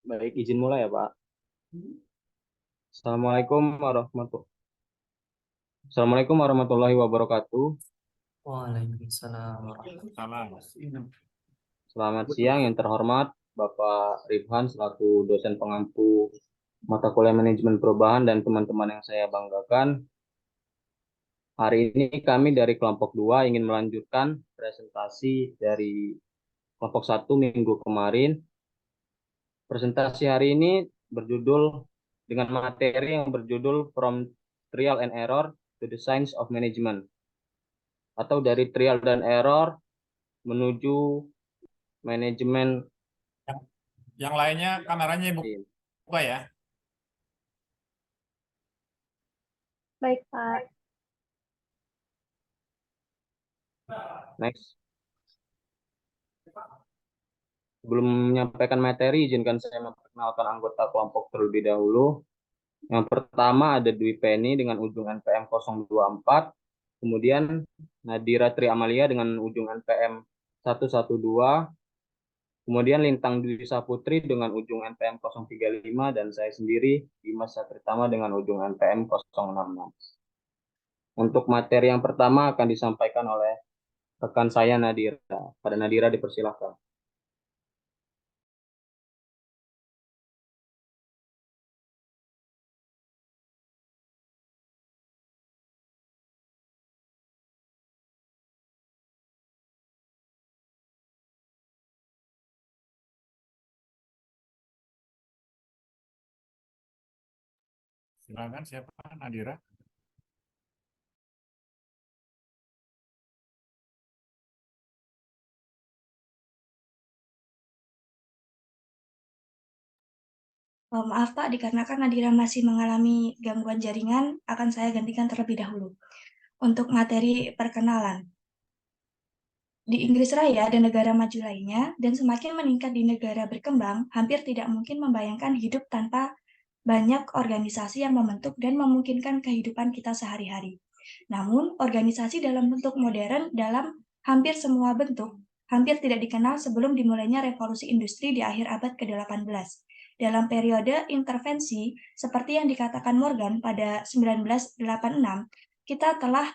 Baik, izin mulai ya, Pak. Assalamualaikum warahmatullahi Assalamualaikum warahmatullahi wabarakatuh. Waalaikumsalam warahmatullahi wabarakatuh. Selamat siang yang terhormat Bapak Rifhan selaku dosen pengampu mata kuliah manajemen perubahan dan teman-teman yang saya banggakan. Hari ini kami dari kelompok 2 ingin melanjutkan presentasi dari kelompok 1 minggu kemarin. Presentasi hari ini berjudul dengan materi yang berjudul From Trial and Error to the Science of Management, atau dari trial dan error menuju manajemen. Yang, yang lainnya kameranya Ibu buka ya. Baik, Pak. Next. Sebelum menyampaikan materi, izinkan saya memperkenalkan anggota kelompok terlebih dahulu. Yang pertama ada Dwi Penny dengan ujung NPM 024, kemudian Nadira Tri Amalia dengan ujung NPM 112, kemudian Lintang Dwi Saputri dengan ujung NPM 035, dan saya sendiri Dimas Satritama dengan ujung NPM 066. Untuk materi yang pertama akan disampaikan oleh rekan saya Nadira. Pada Nadira dipersilahkan. Silakan siapa Nadira? Maaf Pak, dikarenakan Nadira masih mengalami gangguan jaringan, akan saya gantikan terlebih dahulu. Untuk materi perkenalan. Di Inggris Raya dan negara maju lainnya, dan semakin meningkat di negara berkembang, hampir tidak mungkin membayangkan hidup tanpa banyak organisasi yang membentuk dan memungkinkan kehidupan kita sehari-hari. Namun, organisasi dalam bentuk modern dalam hampir semua bentuk hampir tidak dikenal sebelum dimulainya revolusi industri di akhir abad ke-18. Dalam periode intervensi, seperti yang dikatakan Morgan pada 1986, kita telah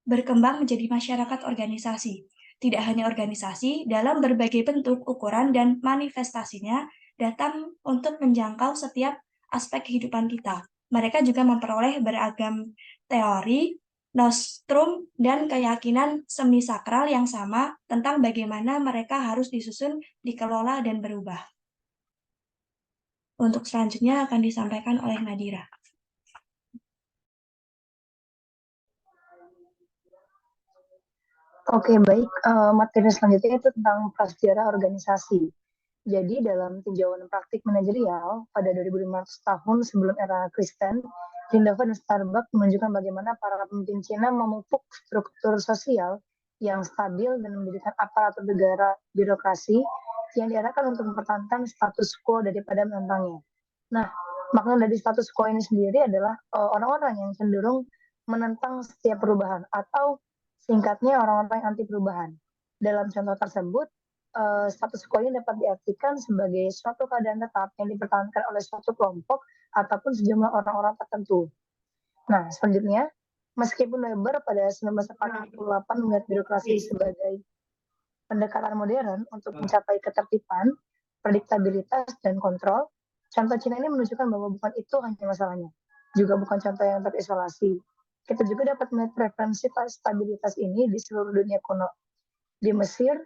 berkembang menjadi masyarakat organisasi. Tidak hanya organisasi, dalam berbagai bentuk, ukuran, dan manifestasinya datang untuk menjangkau setiap aspek kehidupan kita. Mereka juga memperoleh beragam teori, nostrum, dan keyakinan semi sakral yang sama tentang bagaimana mereka harus disusun, dikelola, dan berubah. Untuk selanjutnya akan disampaikan oleh Nadira. Oke, baik. Materi selanjutnya itu tentang prasejarah organisasi. Jadi dalam tinjauan praktik manajerial pada 2500 tahun sebelum era Kristen, Lindhofer dan Starbuck menunjukkan bagaimana para pemimpin Cina memupuk struktur sosial yang stabil dan mendirikan aparatur negara birokrasi yang diarahkan untuk mempertahankan status quo daripada menentangnya. Nah, makna dari status quo ini sendiri adalah orang-orang yang cenderung menentang setiap perubahan atau singkatnya orang-orang yang anti perubahan. Dalam contoh tersebut, status quo ini dapat diartikan sebagai suatu keadaan tetap yang dipertahankan oleh suatu kelompok ataupun sejumlah orang-orang tertentu. Nah, selanjutnya, meskipun Weber pada 1948 melihat birokrasi sebagai pendekatan modern untuk mencapai ketertiban, prediktabilitas, dan kontrol, contoh Cina ini menunjukkan bahwa bukan itu hanya masalahnya, juga bukan contoh yang terisolasi. Kita juga dapat melihat preferensi stabilitas ini di seluruh dunia kuno. Di Mesir,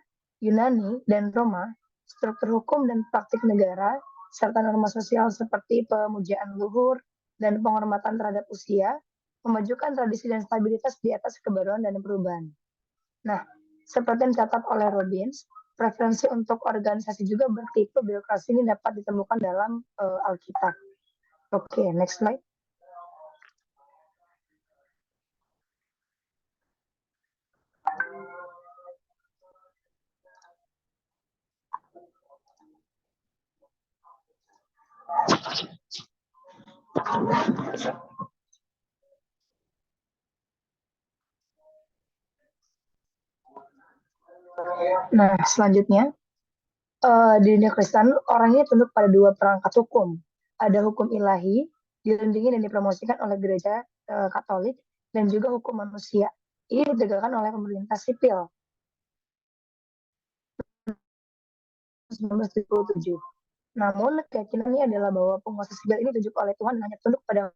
Yunani, dan Roma, struktur hukum dan praktik negara, serta norma sosial seperti pemujaan luhur dan penghormatan terhadap usia, memajukan tradisi dan stabilitas di atas kebaruan dan perubahan. Nah, seperti yang dicatat oleh Robbins, preferensi untuk organisasi juga bertipe birokrasi ini dapat ditemukan dalam Alkitab. Oke, next slide. Nah, selanjutnya, Di dunia Kristen, orang ini tunduk pada dua perangkat hukum. Ada hukum ilahi, dilindungi dan dipromosikan oleh gereja Katolik, dan juga hukum manusia. Ini ditegakkan oleh pemerintah sipil 1977. Namun, keyakinan ini adalah bahwa penguasa sipil ini ditunjuk oleh Tuhan dan hanya tunduk pada.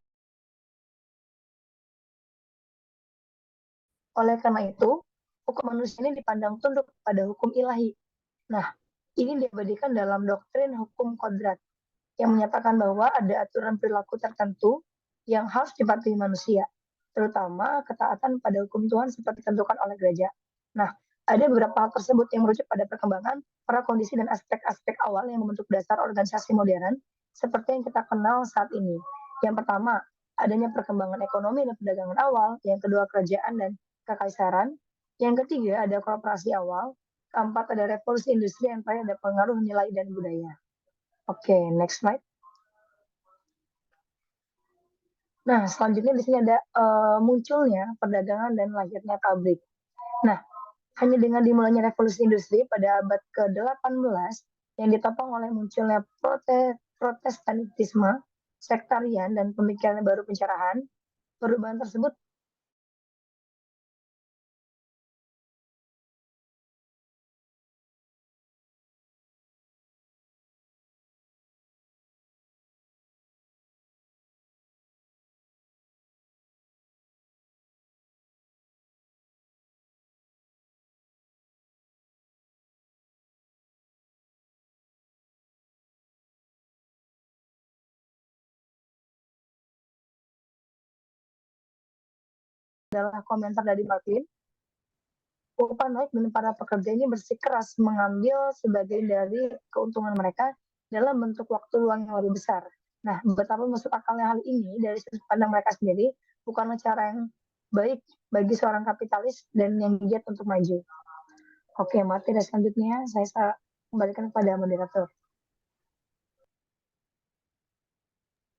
Oleh karena itu, hukum manusia ini dipandang tunduk pada hukum ilahi. Nah, ini diabadikan dalam doktrin hukum kodrat yang menyatakan bahwa ada aturan perilaku tertentu yang harus dipatuhi manusia, terutama ketaatan pada hukum Tuhan seperti ditentukan oleh gereja. Nah, ada beberapa hal tersebut yang merujuk pada perkembangan, para kondisi dan aspek-aspek awal yang membentuk dasar organisasi modern seperti yang kita kenal saat ini. Yang pertama, adanya perkembangan ekonomi dan perdagangan awal. Yang kedua, kerajaan dan kekaisaran. Yang ketiga, ada korporasi awal. Keempat, ada revolusi industri. Yang terakhir, ada pengaruh nilai dan budaya. Oke, next slide. Nah, selanjutnya di sini ada munculnya perdagangan dan lahirnya pabrik. Nah, hanya dengan dimulainya revolusi industri pada abad ke-18 yang ditopang oleh munculnya protestantisme, sektarian, dan pemikiran baru pencerahan, perubahan tersebut adalah komentar dari Martin. Upah naik dan para pekerja ini bersikeras mengambil sebagian dari keuntungan mereka dalam bentuk waktu luang yang lebih besar. Nah, betapa masuk akalnya hal ini dari sudut pandang mereka sendiri bukanlah cara yang baik bagi seorang kapitalis dan yang giat untuk maju. Oke, materi selanjutnya saya kembalikan kepada moderator.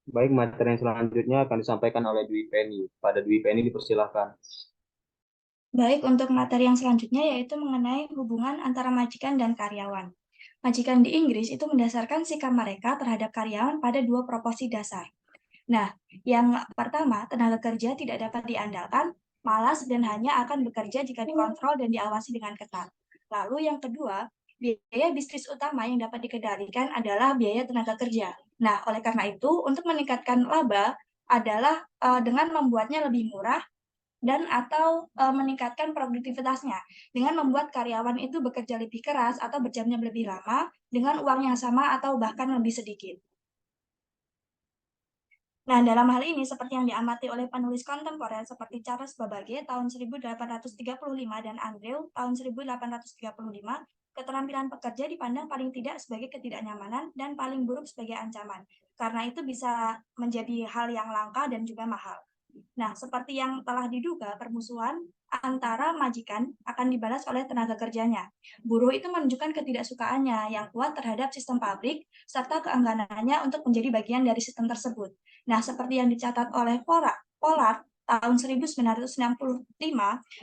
Baik, materi yang selanjutnya akan disampaikan oleh Dwi Penny. Pada Dwi Penny dipersilahkan. Baik, untuk materi yang selanjutnya yaitu mengenai hubungan antara majikan dan karyawan. Majikan di Inggris itu mendasarkan sikap mereka terhadap karyawan pada dua proporsi dasar. Nah, yang pertama, tenaga kerja tidak dapat diandalkan, malas, dan hanya akan bekerja jika dikontrol dan diawasi dengan ketat. Lalu yang kedua, biaya bisnis utama yang dapat dikendalikan adalah biaya tenaga kerja. Nah, oleh karena itu, untuk meningkatkan laba adalah dengan membuatnya lebih murah dan atau meningkatkan produktivitasnya dengan membuat karyawan itu bekerja lebih keras atau berjam-jam lebih lama dengan uang yang sama atau bahkan lebih sedikit. Nah, dalam hal ini seperti yang diamati oleh penulis kontemporer seperti Charles Babbage tahun 1835 dan Andrew tahun 1835, keterampilan pekerja dipandang paling tidak sebagai ketidaknyamanan dan paling buruk sebagai ancaman. Karena itu bisa menjadi hal yang langka dan juga mahal. Nah, seperti yang telah diduga, permusuhan antara majikan akan dibalas oleh tenaga kerjanya. Buruh itu menunjukkan ketidaksukaannya yang kuat terhadap sistem pabrik, serta keengganannya untuk menjadi bagian dari sistem tersebut. Nah, seperti yang dicatat oleh Pollard tahun 1965,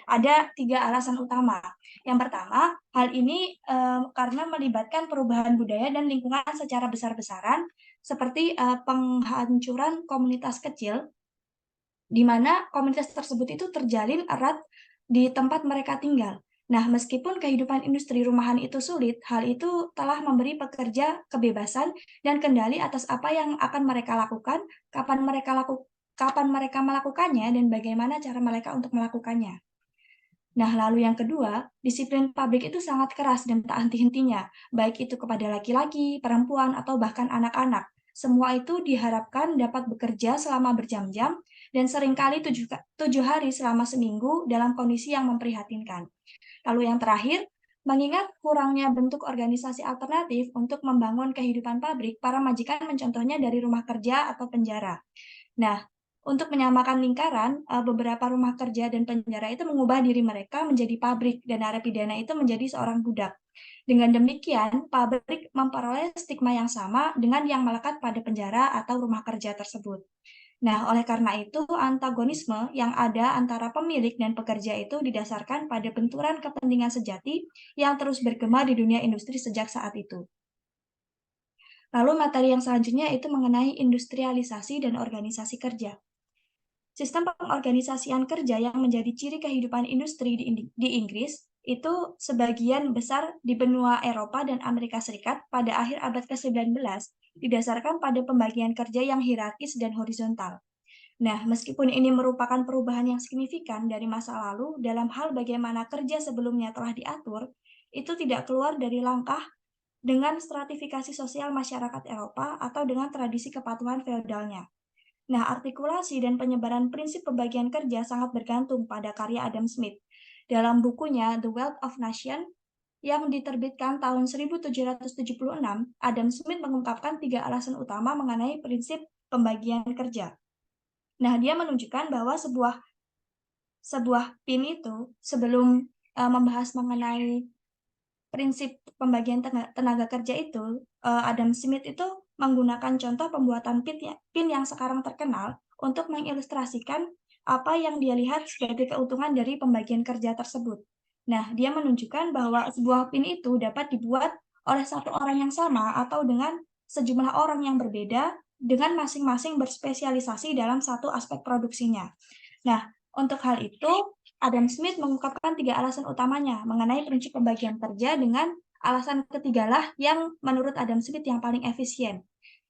ada 3 alasan utama. Yang pertama, hal ini karena melibatkan perubahan budaya dan lingkungan secara besar-besaran, seperti penghancuran komunitas kecil, di mana komunitas tersebut itu terjalin erat di tempat mereka tinggal. Nah, meskipun kehidupan industri rumahan itu sulit, hal itu telah memberi pekerja kebebasan dan kendali atas apa yang akan mereka lakukan, kapan mereka melakukannya, dan bagaimana cara mereka untuk melakukannya. Nah, lalu yang kedua, disiplin pabrik itu sangat keras dan tak henti-hentinya, baik itu kepada laki-laki, perempuan, atau bahkan anak-anak. Semua itu diharapkan dapat bekerja selama berjam-jam dan seringkali 7 hari selama seminggu dalam kondisi yang memprihatinkan. Lalu yang terakhir, mengingat kurangnya bentuk organisasi alternatif untuk membangun kehidupan pabrik, para majikan mencontohnya dari rumah kerja atau penjara. Nah, untuk menyamakan lingkaran, beberapa rumah kerja dan penjara itu mengubah diri mereka menjadi pabrik dan narapidana itu menjadi seorang budak. Dengan demikian, pabrik memperoleh stigma yang sama dengan yang melekat pada penjara atau rumah kerja tersebut. Nah, oleh karena itu, antagonisme yang ada antara pemilik dan pekerja itu didasarkan pada benturan kepentingan sejati yang terus bergema di dunia industri sejak saat itu. Lalu materi yang selanjutnya itu mengenai industrialisasi dan organisasi kerja. Sistem pengorganisasian kerja yang menjadi ciri kehidupan industri di Inggris itu sebagian besar di benua Eropa dan Amerika Serikat pada akhir abad ke-19 didasarkan pada pembagian kerja yang hierarkis dan horizontal. Nah, meskipun ini merupakan perubahan yang signifikan dari masa lalu dalam hal bagaimana kerja sebelumnya telah diatur, itu tidak keluar dari langkah dengan stratifikasi sosial masyarakat Eropa atau dengan tradisi kepatuhan feodalnya. Nah, artikulasi dan penyebaran prinsip pembagian kerja sangat bergantung pada karya Adam Smith. Dalam bukunya The Wealth of Nations yang diterbitkan tahun 1776, Adam Smith mengungkapkan 3 alasan utama mengenai prinsip pembagian kerja. Nah, dia menunjukkan bahwa sebuah PIN itu sebelum membahas mengenai prinsip pembagian tenaga kerja itu, Adam Smith itu menggunakan contoh pembuatan PIN yang sekarang terkenal untuk mengilustrasikan apa yang dia lihat sebagai keuntungan dari pembagian kerja tersebut. Nah, dia menunjukkan bahwa sebuah PIN itu dapat dibuat oleh satu orang yang sama atau dengan sejumlah orang yang berbeda dengan masing-masing berspesialisasi dalam satu aspek produksinya. Nah, untuk hal itu, Adam Smith mengungkapkan 3 alasan utamanya mengenai prinsip pembagian kerja dengan alasan ketigalah yang menurut Adam Smith yang paling efisien.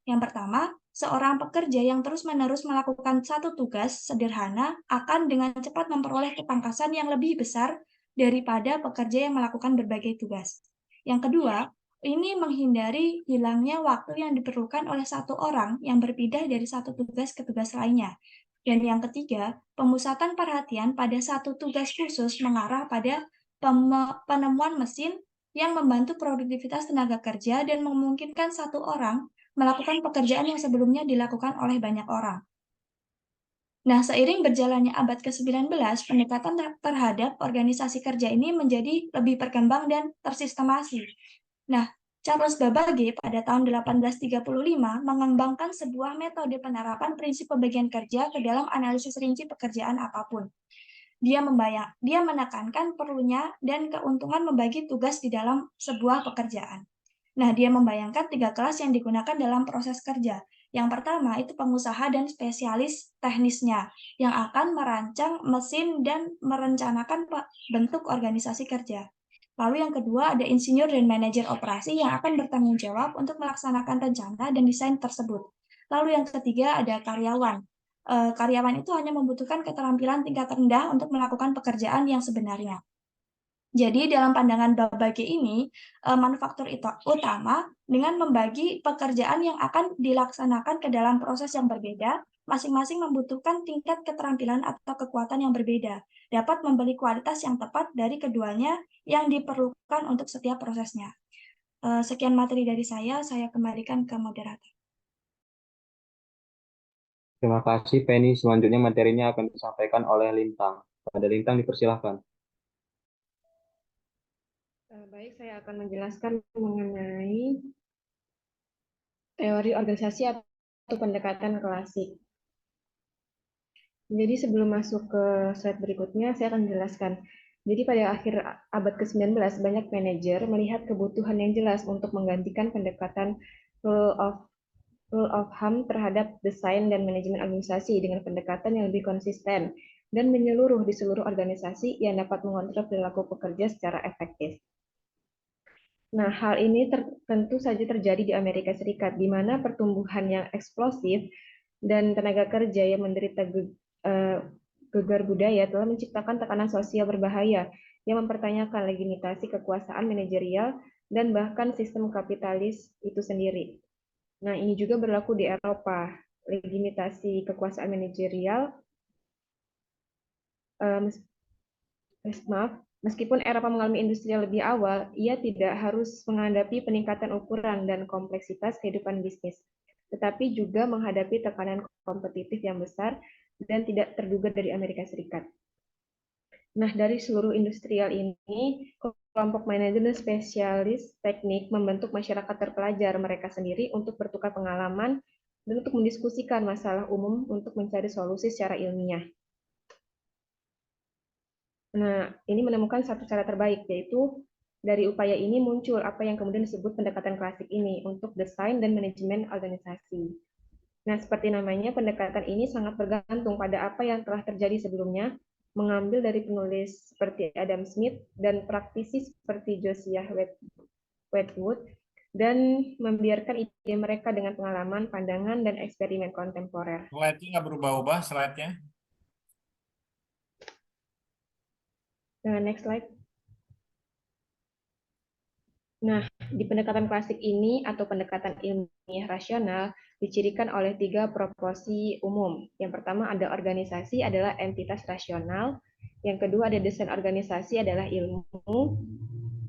Yang pertama, seorang pekerja yang terus-menerus melakukan satu tugas sederhana akan dengan cepat memperoleh ketangkasan yang lebih besar daripada pekerja yang melakukan berbagai tugas. Yang kedua, ini menghindari hilangnya waktu yang diperlukan oleh satu orang yang berpindah dari satu tugas ke tugas lainnya. Dan yang ketiga, pemusatan perhatian pada satu tugas khusus mengarah pada penemuan mesin yang membantu produktivitas tenaga kerja dan memungkinkan satu orang melakukan pekerjaan yang sebelumnya dilakukan oleh banyak orang. Nah, seiring berjalannya abad ke-19, pendekatan terhadap organisasi kerja ini menjadi lebih berkembang dan tersistemasi. Nah, Charles Babbage pada tahun 1835 mengembangkan sebuah metode penerapan prinsip pembagian kerja ke dalam analisis rinci pekerjaan apapun. Dia menekankan perlunya dan keuntungan membagi tugas di dalam sebuah pekerjaan. Nah, dia membayangkan 3 kelas yang digunakan dalam proses kerja. Yang pertama itu pengusaha dan spesialis teknisnya yang akan merancang mesin dan merencanakan bentuk organisasi kerja. Lalu yang kedua ada insinyur dan manajer operasi yang akan bertanggung jawab untuk melaksanakan rencana dan desain tersebut. Lalu yang ketiga ada karyawan. Karyawan itu hanya membutuhkan keterampilan tingkat rendah untuk melakukan pekerjaan yang sebenarnya. Jadi dalam pandangan Babbage ini, manufaktur utama dengan membagi pekerjaan yang akan dilaksanakan ke dalam proses yang berbeda, masing-masing membutuhkan tingkat keterampilan atau kekuatan yang berbeda, dapat membeli kualitas yang tepat dari keduanya yang diperlukan untuk setiap prosesnya. Sekian materi dari saya kembalikan ke moderator. Terima kasih, Penny. Selanjutnya materinya akan disampaikan oleh Lintang. Pada Lintang dipersilahkan. Baik, saya akan menjelaskan mengenai teori organisasi atau pendekatan klasik. Jadi sebelum masuk ke slide berikutnya, saya akan menjelaskan. Jadi pada akhir abad ke-19, banyak manajer melihat kebutuhan yang jelas untuk menggantikan pendekatan rule of thumb terhadap desain dan manajemen organisasi dengan pendekatan yang lebih konsisten dan menyeluruh di seluruh organisasi yang dapat mengontrol perilaku pekerja secara efektif. Nah, hal ini tentu saja terjadi di Amerika Serikat, di mana pertumbuhan yang eksplosif dan tenaga kerja yang menderita gegar budaya telah menciptakan tekanan sosial berbahaya yang mempertanyakan legitimasi kekuasaan manajerial dan bahkan sistem kapitalis itu sendiri. Nah, ini juga berlaku di Eropa. Legitimasi kekuasaan manajerial meskipun Eropa mengalami industri yang lebih awal, ia tidak harus menghadapi peningkatan ukuran dan kompleksitas kehidupan bisnis, tetapi juga menghadapi tekanan kompetitif yang besar dan tidak terduga dari Amerika Serikat. Nah, dari seluruh industrial ini, kelompok manajer dan spesialis teknik membentuk masyarakat terpelajar mereka sendiri untuk bertukar pengalaman dan untuk mendiskusikan masalah umum untuk mencari solusi secara ilmiah. Nah, ini menemukan satu cara terbaik, yaitu dari upaya ini muncul apa yang kemudian disebut pendekatan klasik ini untuk desain dan manajemen organisasi. Nah, seperti namanya, pendekatan ini sangat bergantung pada apa yang telah terjadi sebelumnya, mengambil dari penulis seperti Adam Smith dan praktisi seperti Josiah Wedgwood, dan membiarkan ide mereka dengan pengalaman, pandangan, dan eksperimen kontemporer. Slide-nya nggak berubah-ubah, slide-nya. Next slide. Nah, di pendekatan klasik ini atau pendekatan ilmiah rasional dicirikan oleh 3 proporsi umum. Yang pertama ada organisasi adalah entitas rasional, yang kedua ada desain organisasi adalah ilmu,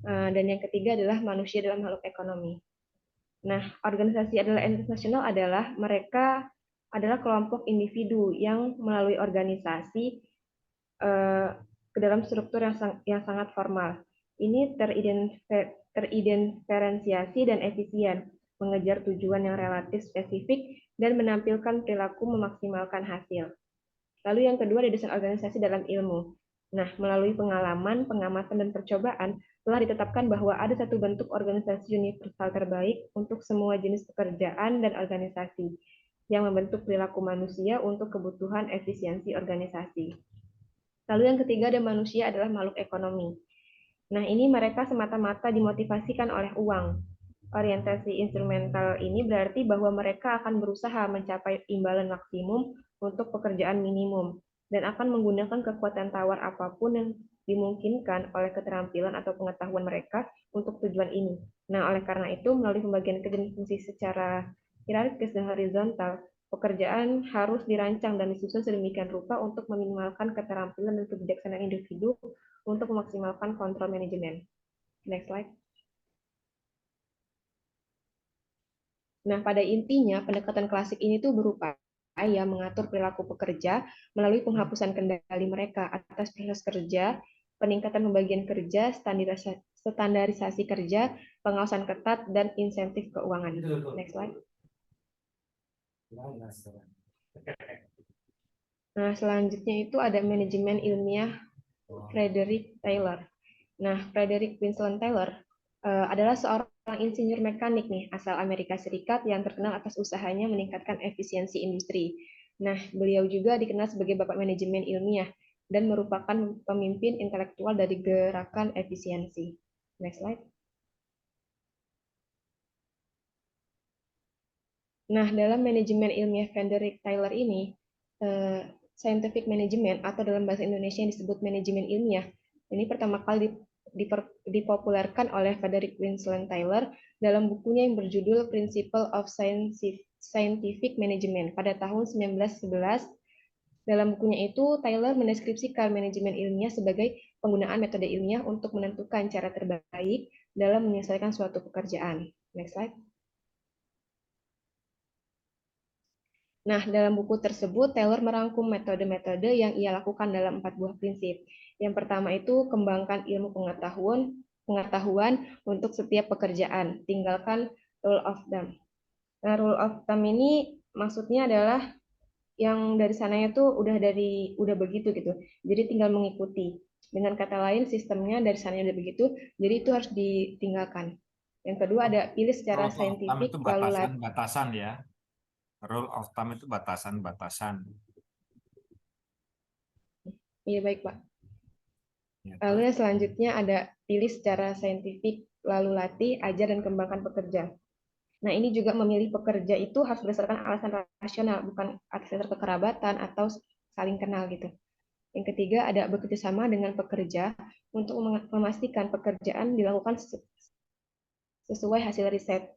dan yang ketiga adalah manusia dalam makhluk ekonomi. Nah, organisasi adalah entitas rasional adalah mereka adalah kelompok individu yang melalui organisasi ke dalam struktur yang sangat formal. Ini teridentifikasi dan efisien, mengejar tujuan yang relatif spesifik, dan menampilkan perilaku memaksimalkan hasil. Lalu yang kedua ada desain organisasi dalam ilmu. Nah, melalui pengalaman, pengamatan, dan percobaan, telah ditetapkan bahwa ada satu bentuk organisasi universal terbaik untuk semua jenis pekerjaan dan organisasi, yang membentuk perilaku manusia untuk kebutuhan efisiensi organisasi. Lalu yang ketiga ada manusia adalah makhluk ekonomi. Nah, ini mereka semata-mata dimotivasikan oleh uang. Orientasi instrumental ini berarti bahwa mereka akan berusaha mencapai imbalan maksimum untuk pekerjaan minimum dan akan menggunakan kekuatan tawar apapun yang dimungkinkan oleh keterampilan atau pengetahuan mereka untuk tujuan ini. Nah, oleh karena itu, melalui pembagian kerja dan fungsi secara hierarkis dan horizontal, pekerjaan harus dirancang dan disusun sedemikian rupa untuk meminimalkan keterampilan dan kebijaksanaan individu untuk memaksimalkan kontrol manajemen. Next slide. Nah, pada intinya, pendekatan klasik ini tuh berupaya mengatur perilaku pekerja melalui penghapusan kendali mereka atas proses kerja, peningkatan pembagian kerja, standarisasi kerja, pengawasan ketat, dan insentif keuangan. Next slide. Nah, selanjutnya itu ada manajemen ilmiah Frederick Taylor. Nah, Frederick Winslow Taylor adalah seorang insinyur mekanik nih asal Amerika Serikat yang terkenal atas usahanya meningkatkan efisiensi industri. Nah, beliau juga dikenal sebagai bapak manajemen ilmiah dan merupakan pemimpin intelektual dari gerakan efisiensi. Next slide. Nah, dalam manajemen ilmiah Frederick Taylor ini, scientific management atau dalam bahasa Indonesia yang disebut manajemen ilmiah, ini pertama kali dipopulerkan oleh Frederick Winslow Taylor dalam bukunya yang berjudul Principles of Scientific Management pada tahun 1911. Dalam bukunya itu, Taylor mendeskripsikan manajemen ilmiah sebagai penggunaan metode ilmiah untuk menentukan cara terbaik dalam menyelesaikan suatu pekerjaan. Next slide. Nah, dalam buku tersebut, Taylor merangkum metode-metode yang ia lakukan dalam 4 buah prinsip. Yang pertama itu, kembangkan ilmu pengetahuan untuk setiap pekerjaan. Tinggalkan rule of thumb. Nah, rule of thumb ini maksudnya adalah yang dari sananya tuh udah begitu gitu. Jadi tinggal mengikuti. Dengan kata lain, sistemnya dari sananya udah begitu, jadi itu harus ditinggalkan. Yang kedua ada pilih secara saintifik, lalu batasan ya. Rule of thumb itu batasan-batasan. Iya, baik, Pak. Lalu yang selanjutnya ada pilih secara saintifik, lalu latih, ajar, dan kembangkan pekerja. Nah, ini juga memilih pekerja itu harus berdasarkan alasan rasional, bukan atas dasar kekerabatan atau saling kenal gitu. Yang ketiga ada bekerja sama dengan pekerja untuk memastikan pekerjaan dilakukan sesuai hasil riset.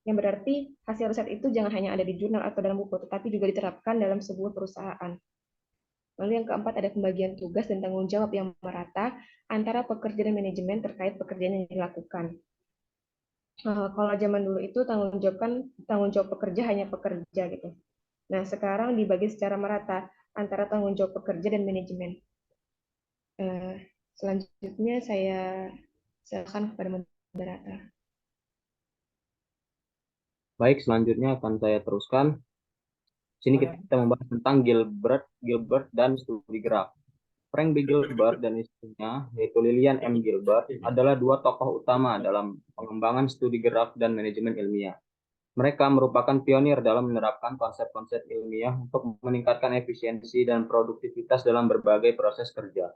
Yang berarti hasil riset itu jangan hanya ada di jurnal atau dalam buku, tetapi juga diterapkan dalam sebuah perusahaan. Lalu yang keempat ada pembagian tugas dan tanggung jawab yang merata antara pekerja dan manajemen terkait pekerjaan yang dilakukan. Kalau zaman dulu itu tanggung jawab pekerja hanya pekerja gitu. Nah, sekarang dibagi secara merata antara tanggung jawab pekerja dan manajemen. Selanjutnya saya silakan kepada moderator. Baik, selanjutnya akan saya teruskan. Sini kita membahas tentang Gilbert dan studi gerak. Frank B. Gilbert dan istrinya, yaitu Lillian M. Gilbert, adalah dua tokoh utama dalam pengembangan studi gerak dan manajemen ilmiah. Mereka merupakan pionir dalam menerapkan konsep-konsep ilmiah untuk meningkatkan efisiensi dan produktivitas dalam berbagai proses kerja.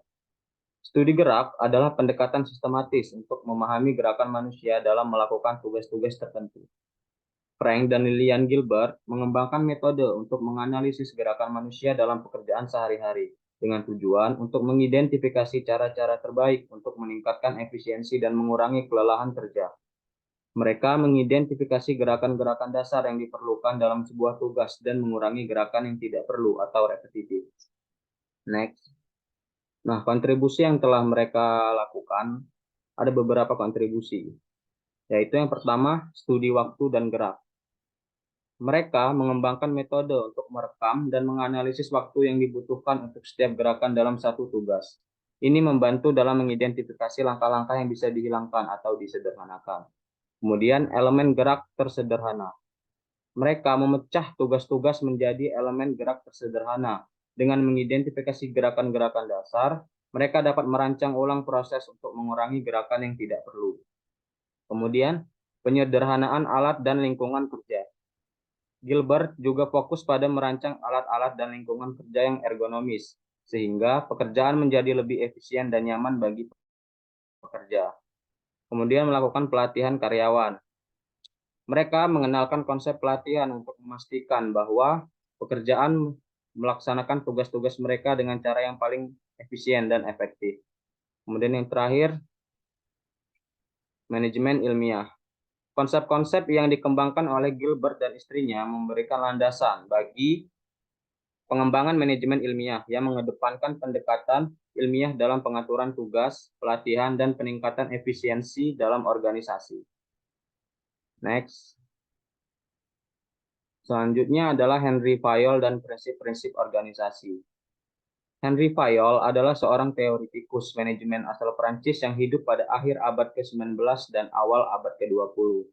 Studi gerak adalah pendekatan sistematis untuk memahami gerakan manusia dalam melakukan tugas-tugas tertentu. Frank dan Lillian Gilbert mengembangkan metode untuk menganalisis gerakan manusia dalam pekerjaan sehari-hari dengan tujuan untuk mengidentifikasi cara-cara terbaik untuk meningkatkan efisiensi dan mengurangi kelelahan kerja. Mereka mengidentifikasi gerakan-gerakan dasar yang diperlukan dalam sebuah tugas dan mengurangi gerakan yang tidak perlu atau repetitif. Next. Nah, kontribusi yang telah mereka lakukan ada beberapa kontribusi, yaitu yang pertama, studi waktu dan gerak. Mereka mengembangkan metode untuk merekam dan menganalisis waktu yang dibutuhkan untuk setiap gerakan dalam satu tugas. Ini membantu dalam mengidentifikasi langkah-langkah yang bisa dihilangkan atau disederhanakan. Kemudian, elemen gerak tersederhana. Mereka memecah tugas-tugas menjadi elemen gerak tersederhana. Dengan mengidentifikasi gerakan-gerakan dasar, mereka dapat merancang ulang proses untuk mengurangi gerakan yang tidak perlu. Kemudian, penyederhanaan alat dan lingkungan kerja. Gilbert juga fokus pada merancang alat-alat dan lingkungan kerja yang ergonomis, sehingga pekerjaan menjadi lebih efisien dan nyaman bagi pekerja. Kemudian melakukan pelatihan karyawan. Mereka mengenalkan konsep pelatihan untuk memastikan bahwa pekerjaan melaksanakan tugas-tugas mereka dengan cara yang paling efisien dan efektif. Kemudian yang terakhir, manajemen ilmiah. Konsep-konsep yang dikembangkan oleh Gilbert dan istrinya memberikan landasan bagi pengembangan manajemen ilmiah yang mengedepankan pendekatan ilmiah dalam pengaturan tugas, pelatihan, dan peningkatan efisiensi dalam organisasi. Next. Selanjutnya adalah Henry Fayol dan prinsip-prinsip organisasi. Henry Fayol adalah seorang teoritikus manajemen asal Prancis yang hidup pada akhir abad ke-19 dan awal abad ke-20.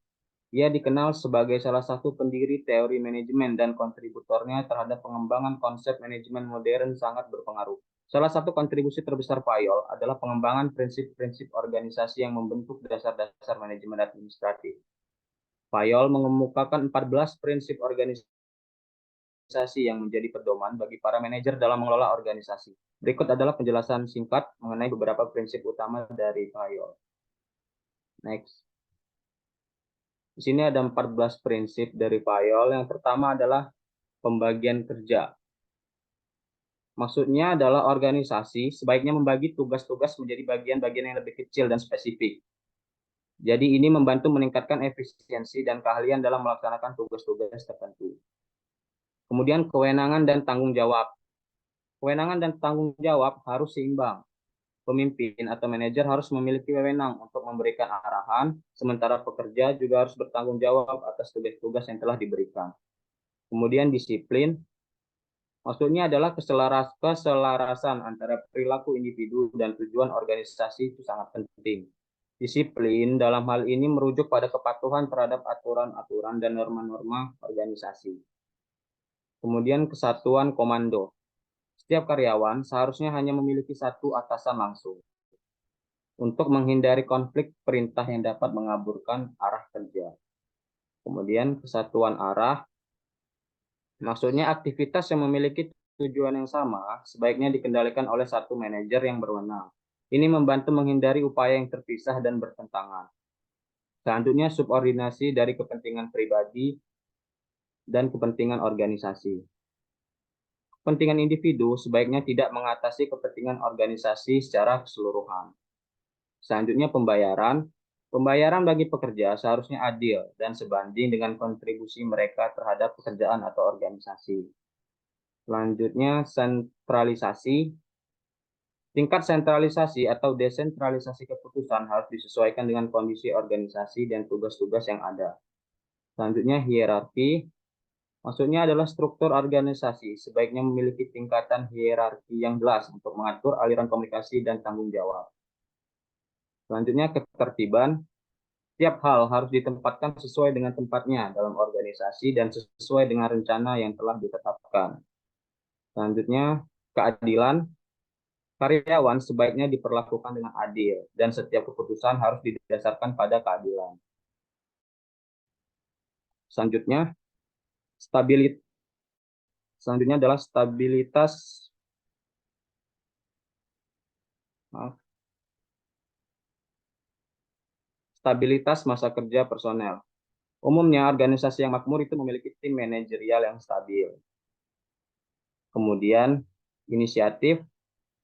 Ia dikenal sebagai salah satu pendiri teori manajemen dan kontributornya terhadap pengembangan konsep manajemen modern sangat berpengaruh. Salah satu kontribusi terbesar Fayol adalah pengembangan prinsip-prinsip organisasi yang membentuk dasar-dasar manajemen administratif. Fayol mengemukakan 14 prinsip organisasi yang menjadi pedoman bagi para manajer dalam mengelola organisasi. Berikut adalah penjelasan singkat mengenai beberapa prinsip utama dari Fayol. Next. Di sini ada 14 prinsip dari Fayol. Yang pertama adalah pembagian kerja. Maksudnya adalah organisasi sebaiknya membagi tugas-tugas menjadi bagian-bagian yang lebih kecil dan spesifik. Jadi ini membantu meningkatkan efisiensi dan keahlian dalam melaksanakan tugas-tugas tertentu. Kemudian kewenangan dan tanggung jawab. Kewenangan dan tanggung jawab harus seimbang. Pemimpin atau manajer harus memiliki wewenang untuk memberikan arahan, sementara pekerja juga harus bertanggung jawab atas tugas-tugas yang telah diberikan. Kemudian disiplin, maksudnya adalah keselarasan antara perilaku individu dan tujuan organisasi itu sangat penting. Disiplin dalam hal ini merujuk pada kepatuhan terhadap aturan-aturan dan norma-norma organisasi. Kemudian kesatuan komando. Setiap karyawan seharusnya hanya memiliki satu atasan langsung untuk menghindari konflik perintah yang dapat mengaburkan arah kerja. Kemudian kesatuan arah, maksudnya aktivitas yang memiliki tujuan yang sama sebaiknya dikendalikan oleh satu manajer yang berwenang. Ini membantu menghindari upaya yang terpisah dan bertentangan. Selanjutnya subordinasi dari kepentingan pribadi dan kepentingan organisasi. Kepentingan individu sebaiknya tidak mengatasi kepentingan organisasi secara keseluruhan. Selanjutnya pembayaran. Pembayaran bagi pekerja seharusnya adil dan sebanding dengan kontribusi mereka terhadap pekerjaan atau organisasi. Selanjutnya sentralisasi. Tingkat sentralisasi atau desentralisasi keputusan harus disesuaikan dengan kondisi organisasi dan tugas-tugas yang ada. Selanjutnya hierarki. Maksudnya adalah struktur organisasi sebaiknya memiliki tingkatan hierarki yang jelas untuk mengatur aliran komunikasi dan tanggung jawab. Selanjutnya ketertiban. Setiap hal harus ditempatkan sesuai dengan tempatnya dalam organisasi dan sesuai dengan rencana yang telah ditetapkan. Selanjutnya, keadilan. Karyawan sebaiknya diperlakukan dengan adil dan setiap keputusan harus didasarkan pada keadilan. Selanjutnya, selanjutnya adalah stabilitas masa kerja personel. Umumnya, organisasi yang makmur itu memiliki tim manajerial yang stabil. Kemudian, inisiatif,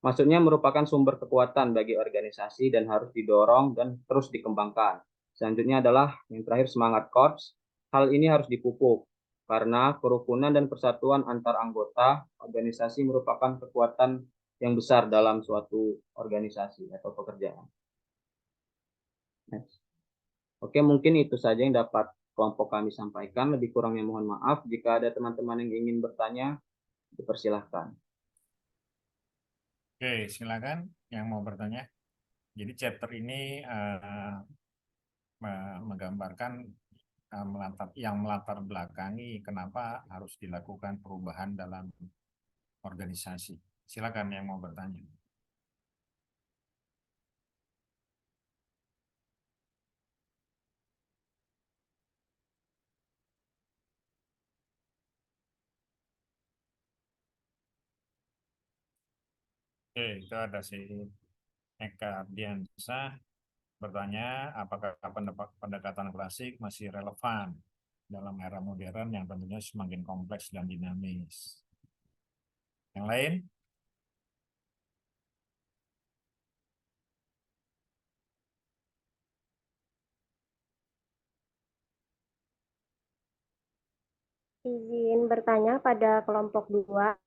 maksudnya merupakan sumber kekuatan bagi organisasi dan harus didorong dan terus dikembangkan. Selanjutnya adalah yang terakhir, semangat korps. Hal ini harus dipupuk karena kerukunan dan persatuan antar anggota organisasi merupakan kekuatan yang besar dalam suatu organisasi atau pekerjaan. Next. Oke, mungkin itu saja yang dapat kelompok kami sampaikan. Lebih kurangnya mohon maaf. Jika ada teman-teman yang ingin bertanya, dipersilahkan. Oke, silakan yang mau bertanya. Jadi chapter ini menggambarkan yang melatar belakangi kenapa harus dilakukan perubahan dalam organisasi. Silakan yang mau bertanya. Oke, itu ada si Eka Ardiansah bertanya, apakah pendekatan klasik masih relevan dalam era modern yang tentunya semakin kompleks dan dinamis? Yang lain? Izin bertanya pada kelompok 2.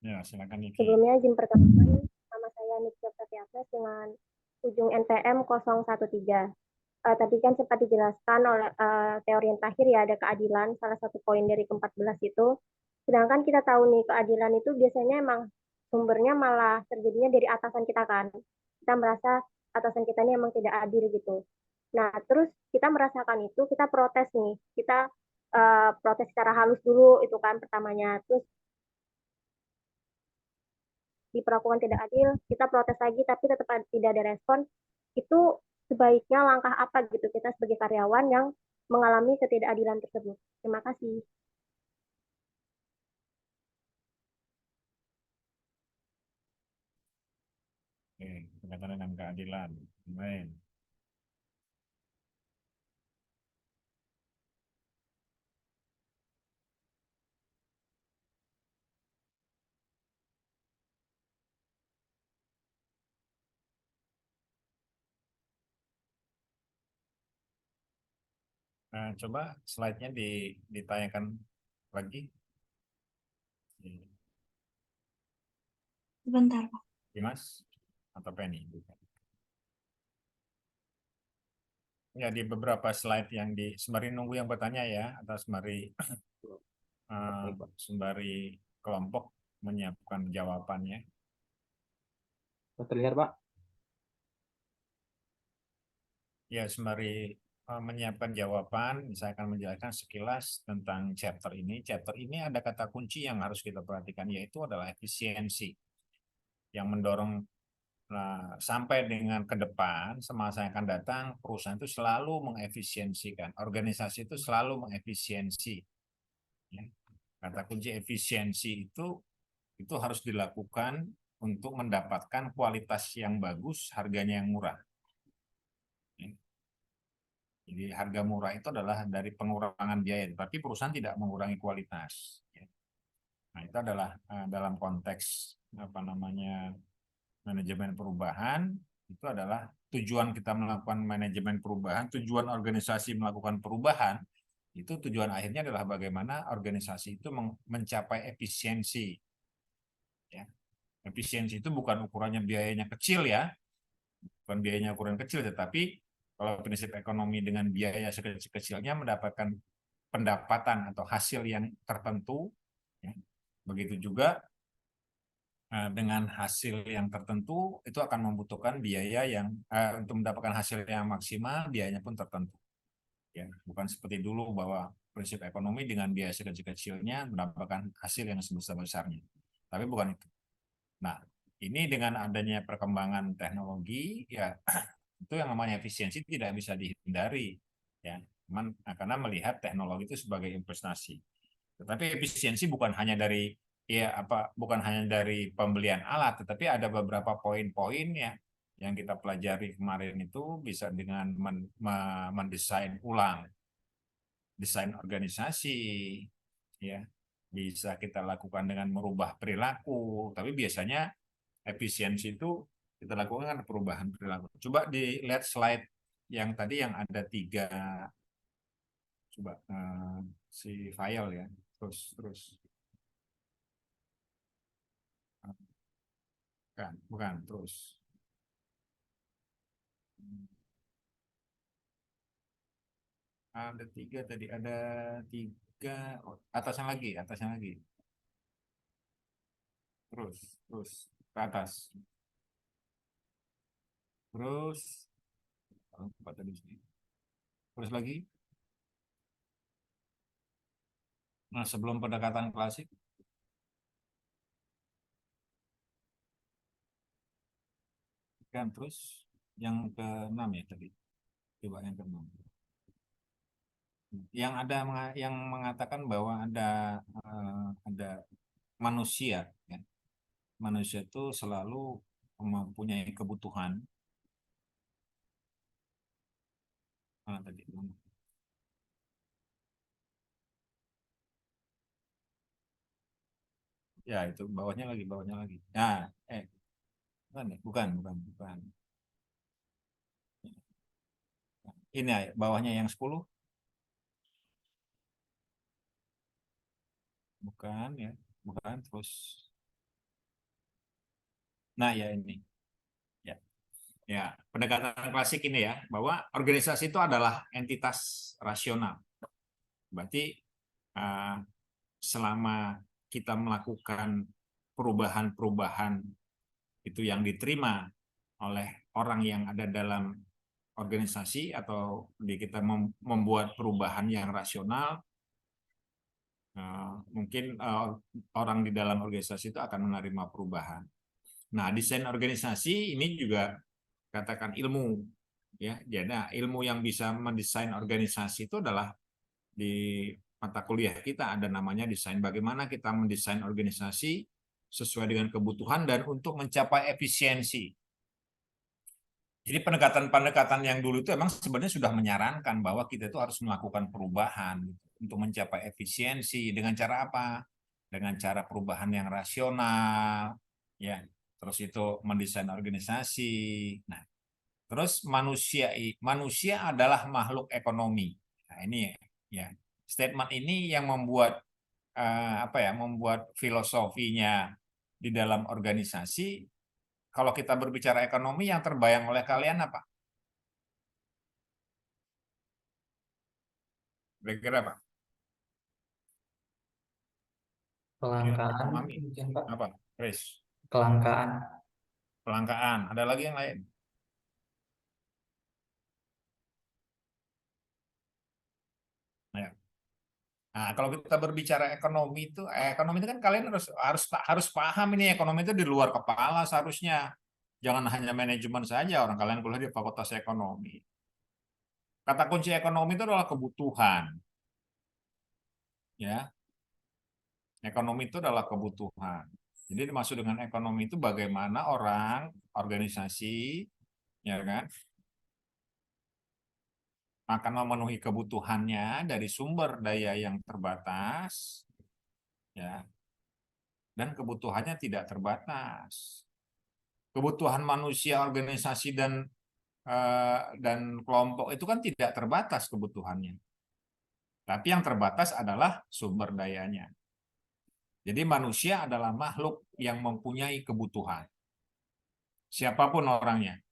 Ya, silakan Niki. Sebelumnya izin perkenalkan, nama saya Niki Oktavianes dengan ujung NPM 013. Tadi kan sempat dijelaskan oleh teori yang terakhir ya, ada keadilan, salah satu poin dari ke-14 itu. Sedangkan kita tahu nih, keadilan itu biasanya emang sumbernya malah terjadinya dari atasan kita kan. Kita merasa atasan kita ini emang tidak adil gitu. Nah, terus kita merasakan itu, kita protes nih. Kita protes secara halus dulu itu kan pertamanya. Terus diperlakukan tidak adil, kita protes lagi tapi tetap tidak ada respon. Itu sebaiknya langkah apa gitu kita sebagai karyawan yang mengalami ketidakadilan tersebut. Terima kasih. Oke, berkaitan dengan keadilan. Lain. Nah, coba slide-nya ditayangkan lagi. Sebentar, Pak. Dimas atau Penny? Ya, di beberapa slide yang sembari nunggu yang bertanya ya, atau sembari kelompok menyiapkan jawabannya. Terlihat, Pak? Ya, sembari menyiapkan jawaban, saya akan menjelaskan sekilas tentang chapter ini. Chapter ini ada kata kunci yang harus kita perhatikan, yaitu adalah efisiensi. Yang mendorong sampai dengan ke depan, semasa yang akan datang, perusahaan itu selalu mengefisiensikan. Organisasi itu selalu mengefisiensi. Ya. Kata kunci efisiensi itu harus dilakukan untuk mendapatkan kualitas yang bagus, harganya yang murah. Jadi harga murah itu adalah dari pengurangan biaya, tapi perusahaan tidak mengurangi kualitas. Nah, itu adalah dalam konteks manajemen perubahan, itu adalah tujuan kita melakukan manajemen perubahan, tujuan organisasi melakukan perubahan, itu tujuan akhirnya adalah bagaimana organisasi itu mencapai efisiensi. Ya. Efisiensi itu bukan ukurannya biayanya kecil ya, bukan biayanya ukuran kecil, tetapi kalau prinsip ekonomi dengan biaya sekecil-kecilnya mendapatkan pendapatan atau hasil yang tertentu, ya. Begitu juga dengan hasil yang tertentu itu akan membutuhkan biaya yang untuk mendapatkan hasil yang maksimal biayanya pun tertentu. Ya, bukan seperti dulu bahwa prinsip ekonomi dengan biaya sekecil-kecilnya mendapatkan hasil yang sebesar-besarnya. Tapi bukan itu. Nah, ini dengan adanya perkembangan teknologi, ya itu yang namanya efisiensi tidak bisa dihindari, ya. Karena melihat teknologi itu sebagai investasi. Tetapi efisiensi bukan hanya dari bukan hanya dari pembelian alat, tetapi ada beberapa poin-poin ya yang kita pelajari kemarin itu bisa dengan mendesain ulang desain organisasi, ya bisa kita lakukan dengan merubah perilaku. Tapi biasanya efisiensi itu kita lakukan kan perubahan perilaku. Coba dilihat slide yang tadi yang ada 3, coba si file ya, terus bukan terus ada 3 tadi, ada 3 atasnya lagi terus ke atas terus terus lagi. Nah, sebelum pendekatan klasik kan, terus yang ke-6 ya tadi, coba yang ke-6 yang ada yang mengatakan bahwa ada manusia ya. Manusia itu selalu mempunyai kebutuhan. Tadi ya itu bawahnya lagi. Nah, bukan. Ini ya, bawahnya yang 10. Bukan ya, bukan terus. Nah, ya ini. Ya. Ya, pendekatan klasik ini ya, bahwa organisasi itu adalah entitas rasional. Berarti selama kita melakukan perubahan-perubahan itu yang diterima oleh orang yang ada dalam organisasi atau kita membuat perubahan yang rasional, mungkin orang di dalam organisasi itu akan menerima perubahan. Nah, desain organisasi ini juga katakan ilmu ya. Jadi ilmu yang bisa mendesain organisasi itu adalah di mata kuliah kita ada namanya desain, bagaimana kita mendesain organisasi sesuai dengan kebutuhan dan untuk mencapai efisiensi. Jadi pendekatan-pendekatan yang dulu itu memang sebenarnya sudah menyarankan bahwa kita itu harus melakukan perubahan untuk mencapai efisiensi. Dengan cara apa? Dengan cara perubahan yang rasional, ya. Terus itu mendesain organisasi. Nah, terus manusia adalah makhluk ekonomi. Nah, ini ya. Statement ini yang membuat membuat filosofinya di dalam organisasi. Kalau kita berbicara ekonomi, yang terbayang oleh kalian apa? Kira-kira apa? Kelangkaan Mami. mungkin Pak. Apa? Chris. Kelangkaan. Kelangkaan. Ada lagi yang lain? Ya. Nah, kalau kita berbicara ekonomi itu kan kalian harus paham ini ekonomi itu di luar kepala seharusnya. Jangan hanya manajemen saja, orang kalian kuliah di Fakultas Ekonomi. Kata kunci ekonomi itu adalah kebutuhan. Ya. Ekonomi itu adalah kebutuhan. Jadi dimaksud dengan ekonomi itu bagaimana orang, organisasi, ya kan, akan memenuhi kebutuhannya dari sumber daya yang terbatas, ya, dan kebutuhannya tidak terbatas. Kebutuhan manusia, organisasi dan kelompok itu kan tidak terbatas kebutuhannya. Tapi yang terbatas adalah sumber dayanya. Jadi manusia adalah makhluk yang mempunyai kebutuhan. Siapapun orangnya.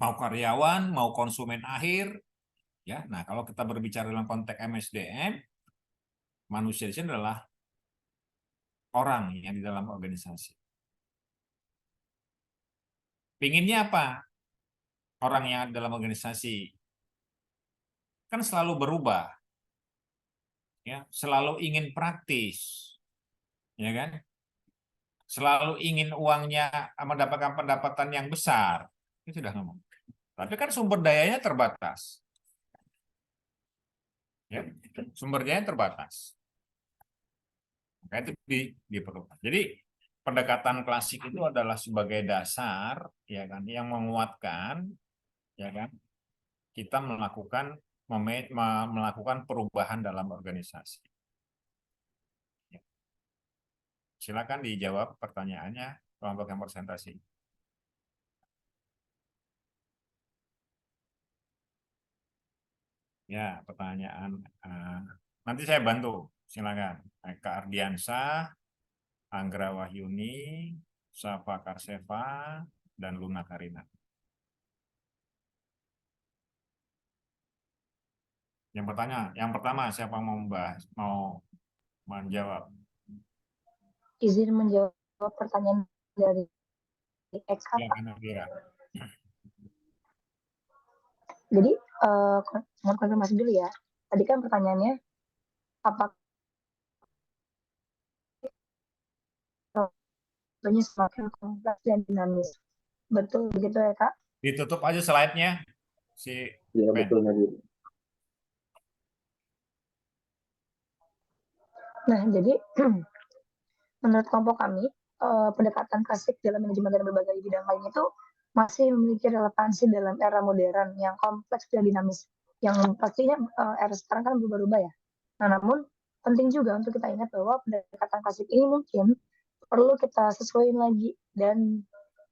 Mau karyawan, mau konsumen akhir, ya. Nah, kalau kita berbicara dalam konteks MSDM, manusia di sini adalah orang yang di dalam organisasi. Pinginnya apa? Orang yang ada dalam organisasi kan selalu berubah, ya, selalu ingin praktis, ya kan? Selalu ingin uangnya mendapatkan pendapatan yang besar. Itu sudah ngomong. Tapi kan sumber dayanya terbatas. Ya, sumber dayanya terbatas. Maka itu diperlukan. Jadi pendekatan klasik itu adalah sebagai dasar, ya kan, yang menguatkan, ya kan, kita melakukan perubahan dalam organisasi. Ya. Silakan dijawab pertanyaannya kelompok yang presentasi. Ya, pertanyaan. Nanti saya bantu. Silakan. Eka Ardiansa, Anggra Wahyuni, Safa Karseva, dan Luna Karina. Yang pertama siapa mau membahas, mau menjawab? Izin menjawab pertanyaan dari Eka. Silakan, Elvira. Jadi mau konfirmasi dulu ya. Tadi kan pertanyaannya apakah semakin kompleks dan dinamis? Betul begitu ya Kak? Ditutup aja slide-nya. Ya, Ben. betul Nadir. Nah, jadi menurut kelompok kami, pendekatan klasik dalam manajemen dan berbagai bidang lain itu masih memiliki relevansi dalam era modern yang kompleks dan dinamis. Yang pastinya era sekarang kan berubah-ubah ya. Nah, namun penting juga untuk kita ingat bahwa pendekatan klasik ini mungkin perlu kita sesuaikan lagi dan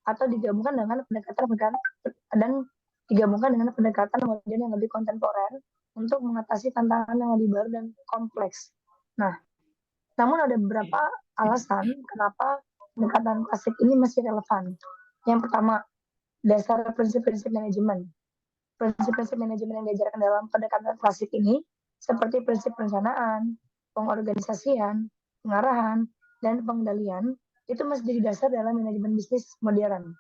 atau digabungkan dengan pendekatan modern yang lebih kontemporer untuk mengatasi tantangan yang lebih baru dan kompleks. Nah, namun ada beberapa alasan kenapa pendekatan klasik ini masih relevan. Yang pertama, dasar prinsip-prinsip manajemen. Prinsip-prinsip manajemen yang diajarkan dalam pendekatan klasik ini seperti prinsip perencanaan, pengorganisasian, pengarahan, dan pengendalian itu masih jadi dasar dalam manajemen bisnis modern.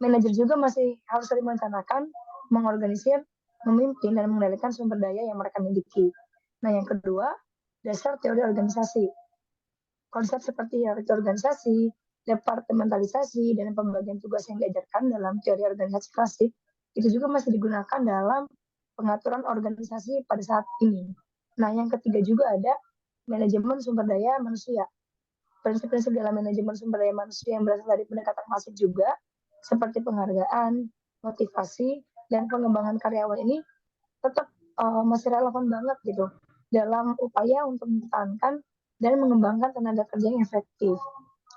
Manajer juga masih harus sering merencanakan, mengorganisir, memimpin, dan mengendalikan sumber daya yang mereka miliki. Nah, yang kedua, dasar teori organisasi. Konsep seperti hierarki organisasi, departementalisasi, dan pembagian tugas yang diajarkan dalam teori organisasi klasik itu juga masih digunakan dalam pengaturan organisasi pada saat ini. Nah, yang ketiga juga ada manajemen sumber daya manusia. Prinsip-prinsip dalam manajemen sumber daya manusia yang berasal dari pendekatan klasik juga, seperti penghargaan, motivasi, dan pengembangan karyawan ini tetap masih relevan banget gitu dalam upaya untuk mempertahankan dan mengembangkan tenaga kerja yang efektif.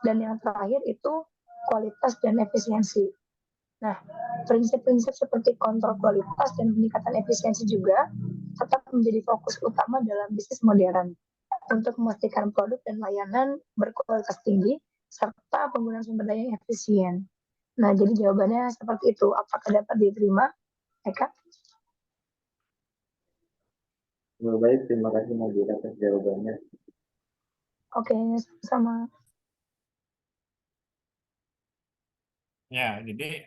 Dan yang terakhir itu kualitas dan efisiensi. Nah, prinsip-prinsip seperti kontrol kualitas dan peningkatan efisiensi juga tetap menjadi fokus utama dalam bisnis modern untuk memastikan produk dan layanan berkualitas tinggi serta penggunaan sumber daya yang efisien. Nah, jadi jawabannya seperti itu. Apakah dapat diterima, Eka? Baik, terima kasih Nadir atas jawabannya. Oke, sama. Ya, jadi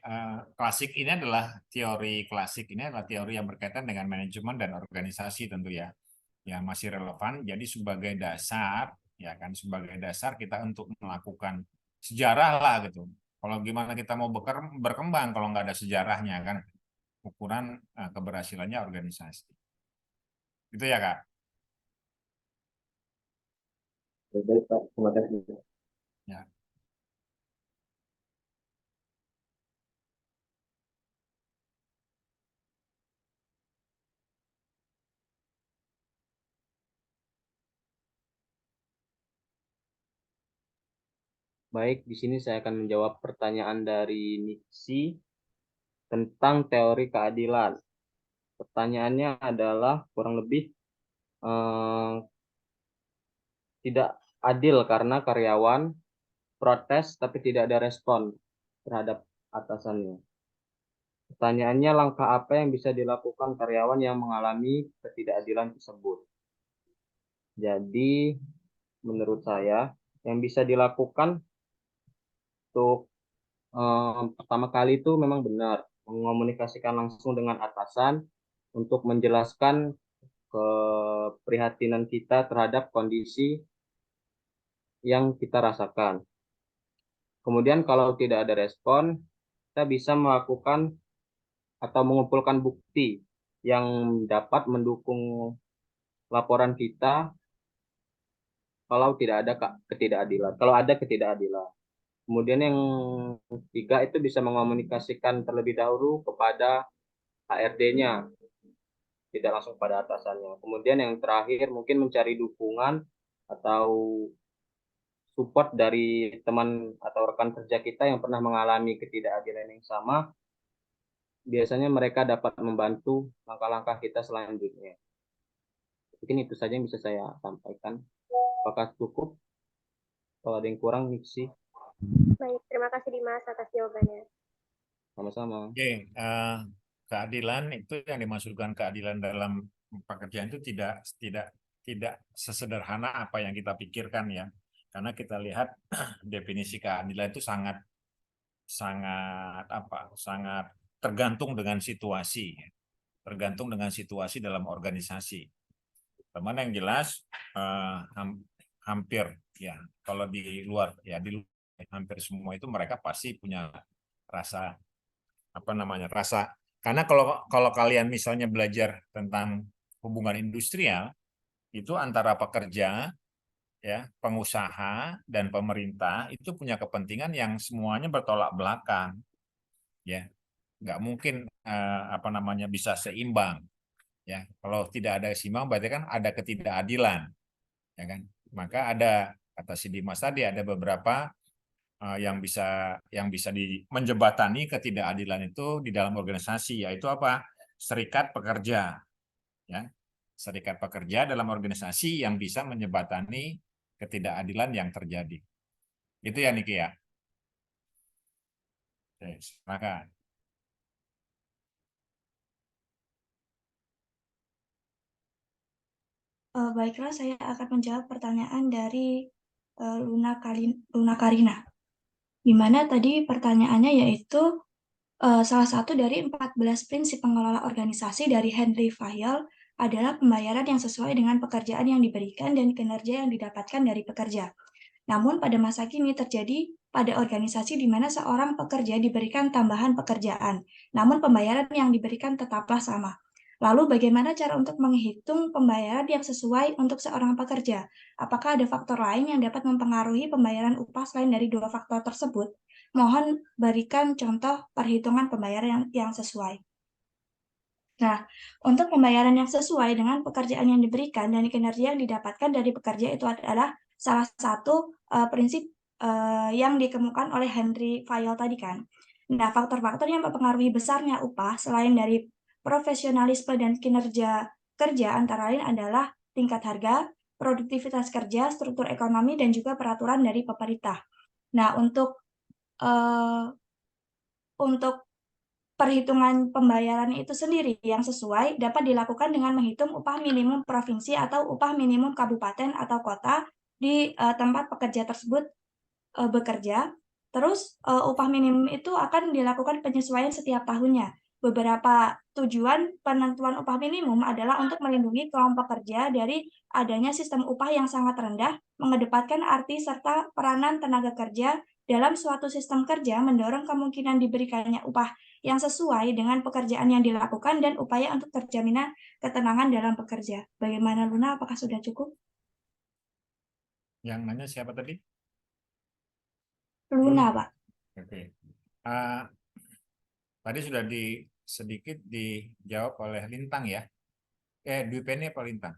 klasik ini adalah teori yang berkaitan dengan manajemen dan organisasi tentu ya, yang masih relevan. Jadi sebagai dasar, ya kan, sebagai dasar kita untuk melakukan sejarah lah gitu. Kalau gimana kita mau berkembang kalau nggak ada sejarahnya kan, ukuran keberhasilannya organisasi. Itu ya Kak. Baik Pak, terima kasih. Ya. Baik, di sini saya akan menjawab pertanyaan dari Nixi tentang teori keadilan. Pertanyaannya adalah kurang lebih tidak adil karena karyawan protes tapi tidak ada respon terhadap atasannya. Pertanyaannya, langkah apa yang bisa dilakukan karyawan yang mengalami ketidakadilan tersebut? Jadi, menurut saya, yang bisa dilakukan untuk pertama kali itu memang benar mengomunikasikan langsung dengan atasan untuk menjelaskan keprihatinan kita terhadap kondisi yang kita rasakan. Kemudian kalau tidak ada respon, kita bisa melakukan atau mengumpulkan bukti yang dapat mendukung laporan kita kalau tidak ada ketidakadilan. Kalau ada ketidakadilan. Kemudian yang ketiga itu bisa mengomunikasikan terlebih dahulu kepada HRD-nya, tidak langsung pada atasannya. Kemudian yang terakhir mungkin mencari dukungan atau support dari teman atau rekan kerja kita yang pernah mengalami ketidakadilan yang sama. Biasanya mereka dapat membantu langkah-langkah kita selanjutnya. Mungkin itu saja yang bisa saya sampaikan. Apakah cukup? Kalau ada yang kurang, Nixi. Baik, terima kasih Dimas atas jawabannya. Sama-sama. Oke, keadilan itu yang dimaksudkan keadilan dalam pekerjaan itu tidak sesederhana apa yang kita pikirkan ya. Karena kita lihat definisi keadilan itu sangat tergantung dengan situasi, tergantung dengan situasi dalam organisasi. Teman yang jelas hampir ya kalau di luar hampir semua itu mereka pasti punya rasa karena kalau kalian misalnya belajar tentang hubungan industrial itu antara pekerja ya pengusaha dan pemerintah itu punya kepentingan yang semuanya bertolak belakang ya nggak mungkin bisa seimbang ya kalau tidak ada seimbang berarti kan ada ketidakadilan ya kan maka ada kata si Dimas tadi ada beberapa yang bisa menjembatani ketidakadilan itu di dalam organisasi yaitu apa serikat pekerja ya serikat pekerja dalam organisasi yang bisa menjembatani ketidakadilan yang terjadi itu ya Niki ya. Oke, silakan. Baiklah, saya akan menjawab pertanyaan dari Luna Karina. Di mana tadi pertanyaannya yaitu salah satu dari 14 prinsip pengelola organisasi dari Henry Fayol adalah pembayaran yang sesuai dengan pekerjaan yang diberikan dan kinerja yang didapatkan dari pekerja. Namun pada masa kini terjadi pada organisasi di mana seorang pekerja diberikan tambahan pekerjaan, namun pembayaran yang diberikan tetaplah sama. Lalu bagaimana cara untuk menghitung pembayaran yang sesuai untuk seorang pekerja? Apakah ada faktor lain yang dapat mempengaruhi pembayaran upah selain dari dua faktor tersebut? Mohon berikan contoh perhitungan pembayaran yang sesuai. Nah, untuk pembayaran yang sesuai dengan pekerjaan yang diberikan dan kinerja yang didapatkan dari pekerja itu adalah salah satu prinsip yang dikemukakan oleh Henry Fayol tadi kan. Nah, faktor-faktor yang mempengaruhi besarnya upah selain dari profesionalisme dan kinerja kerja antara lain adalah tingkat harga, produktivitas kerja, struktur ekonomi, dan juga peraturan dari pemerintah. Nah, untuk perhitungan pembayaran itu sendiri yang sesuai dapat dilakukan dengan menghitung upah minimum provinsi atau upah minimum kabupaten atau kota di tempat pekerja tersebut bekerja. Terus upah minimum itu akan dilakukan penyesuaian setiap tahunnya. Beberapa tujuan penentuan upah minimum adalah untuk melindungi kelompok kerja dari adanya sistem upah yang sangat rendah, mengedepankan arti serta peranan tenaga kerja dalam suatu sistem kerja, mendorong kemungkinan diberikannya upah yang sesuai dengan pekerjaan yang dilakukan, dan upaya untuk terjaminan ketenangan dalam bekerja. Bagaimana Luna, apakah sudah cukup? Yang nanya siapa tadi? Luna, Pak. Oke. Tadi sudah sedikit dijawab oleh Lintang ya. Dwi Penny apa Lintang?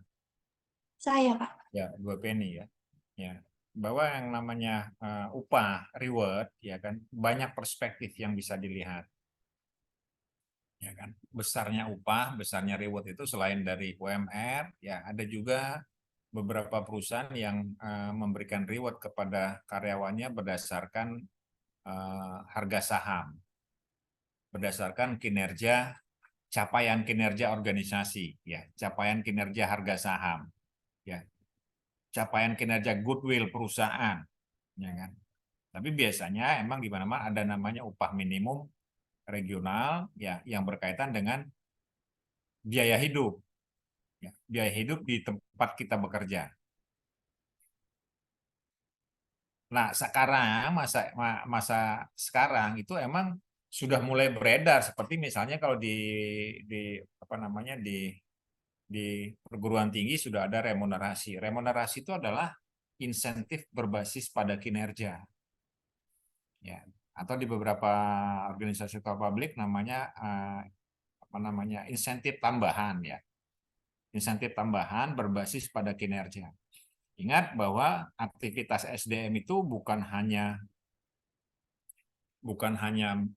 Saya, Pak. Ya, Dwi Penny ya. Ya, bahwa yang namanya upah reward ya kan banyak perspektif yang bisa dilihat. Ya kan, besarnya upah, besarnya reward itu selain dari UMR, ya ada juga beberapa perusahaan yang memberikan reward kepada karyawannya berdasarkan harga saham, berdasarkan capaian kinerja organisasi, ya, capaian kinerja harga saham, ya, capaian kinerja goodwill perusahaan, ya kan. Tapi biasanya emang di mana-mana ada namanya upah minimum regional ya yang berkaitan dengan biaya hidup. Ya, biaya hidup di tempat kita bekerja. Nah, sekarang masa sekarang itu emang sudah mulai beredar seperti misalnya kalau di apa namanya di perguruan tinggi sudah ada remunerasi. Remunerasi itu adalah insentif berbasis pada kinerja. Ya, atau di beberapa organisasi publik namanya apa namanya insentif tambahan ya. Insentif tambahan berbasis pada kinerja. Ingat bahwa aktivitas SDM itu bukan hanya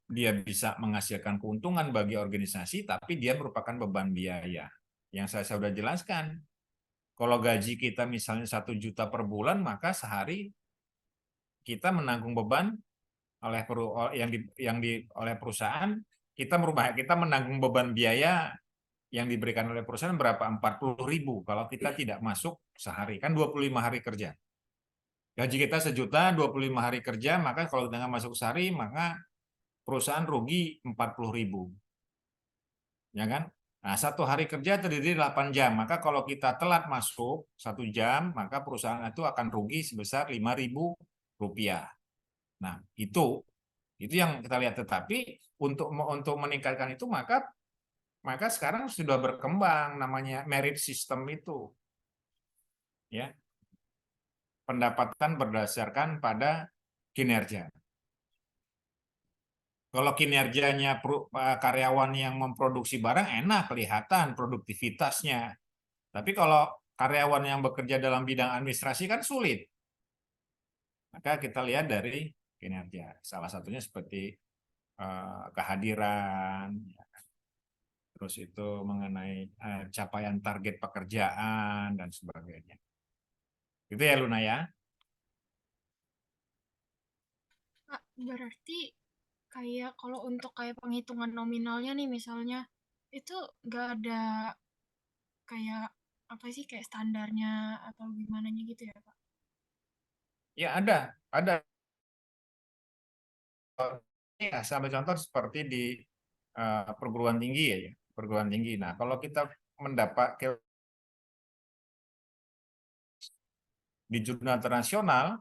dia bisa menghasilkan keuntungan bagi organisasi, tapi dia merupakan beban biaya. Yang saya sudah jelaskan, kalau gaji kita misalnya 1 juta per bulan, maka sehari kita menanggung beban oleh perusahaan, kita menanggung beban biaya yang diberikan oleh perusahaan berapa? 40.000 kalau kita tidak masuk sehari, kan 25 hari kerja. Gaji kita 1 juta, 25 hari kerja, maka kalau kita nggak masuk sehari, maka perusahaan rugi 40.000. Ya kan? Nah, 1 hari kerja terdiri 8 jam, maka kalau kita telat masuk 1 jam, maka perusahaan itu akan rugi sebesar 5.000 rupiah. Nah, itu yang kita lihat. Tetapi untuk meningkatkan itu maka sekarang sudah berkembang namanya merit system itu. Ya. Pendapatan berdasarkan pada kinerja. Kalau kinerjanya karyawan yang memproduksi barang enak kelihatan produktivitasnya. Tapi kalau karyawan yang bekerja dalam bidang administrasi kan sulit. Maka kita lihat dari kinerja. Salah satunya seperti kehadiran, terus itu mengenai capaian target pekerjaan dan sebagainya. Itu ya Luna ya. Kak, berarti kayak kalau untuk kayak penghitungan nominalnya nih misalnya itu nggak ada kayak apa sih kayak standarnya atau gimana gitu ya Pak? Ya ada. Ya, sampai contoh seperti di perguruan tinggi ya, perguruan tinggi. Nah, kalau kita mendapat di jurnal internasional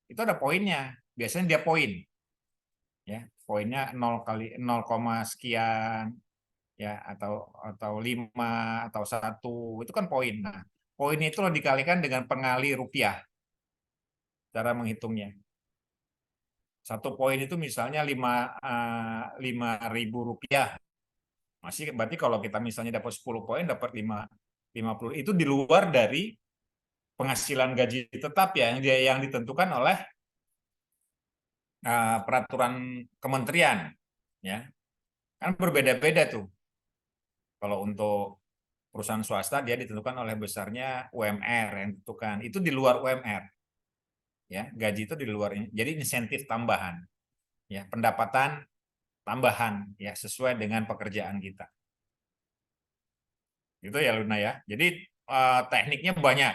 itu ada poinnya. Biasanya dia poin. Ya, poinnya 0 kali 0, sekian ya atau 5 atau 1 itu kan poin. Nah, poin itu dikalikan dengan pengali rupiah. Cara menghitungnya. 1 poin itu misalnya 5.000 rupiah. Masih berarti kalau kita misalnya dapat 10 poin dapat 50 itu di luar dari penghasilan gaji tetap ya yang ditentukan oleh peraturan kementerian ya. Kan berbeda-beda tuh. Kalau untuk perusahaan swasta dia ditentukan oleh besarnya UMR yang ditentukan. Itu di luar UMR. Ya, gaji itu di luar ini. Jadi insentif tambahan. Ya, pendapatan tambahan ya sesuai dengan pekerjaan kita. Gitu ya Luna ya. Jadi tekniknya banyak.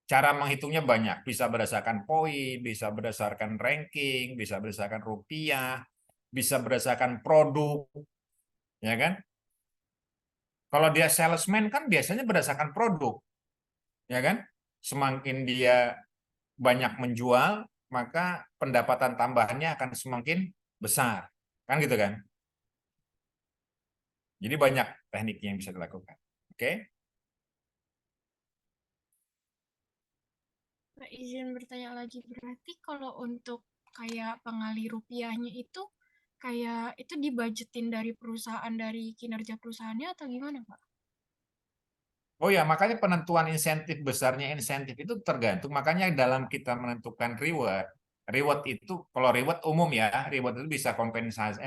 Cara menghitungnya banyak. Bisa berdasarkan poin, bisa berdasarkan ranking, bisa berdasarkan rupiah, bisa berdasarkan produk. Ya kan? Kalau dia salesman kan biasanya berdasarkan produk. Ya kan? Semakin dia banyak menjual, maka pendapatan tambahannya akan semakin besar. Kan gitu kan? Jadi banyak tekniknya yang bisa dilakukan. Oke? Pak, izin bertanya lagi, berarti kalau untuk kayak pengali rupiahnya itu kayak itu dibajetin dari perusahaan dari kinerja perusahaannya atau gimana Pak? Oh ya, makanya penentuan insentif besarnya insentif itu tergantung. Makanya dalam kita menentukan reward itu kalau reward umum ya, reward itu bisa kompensasi,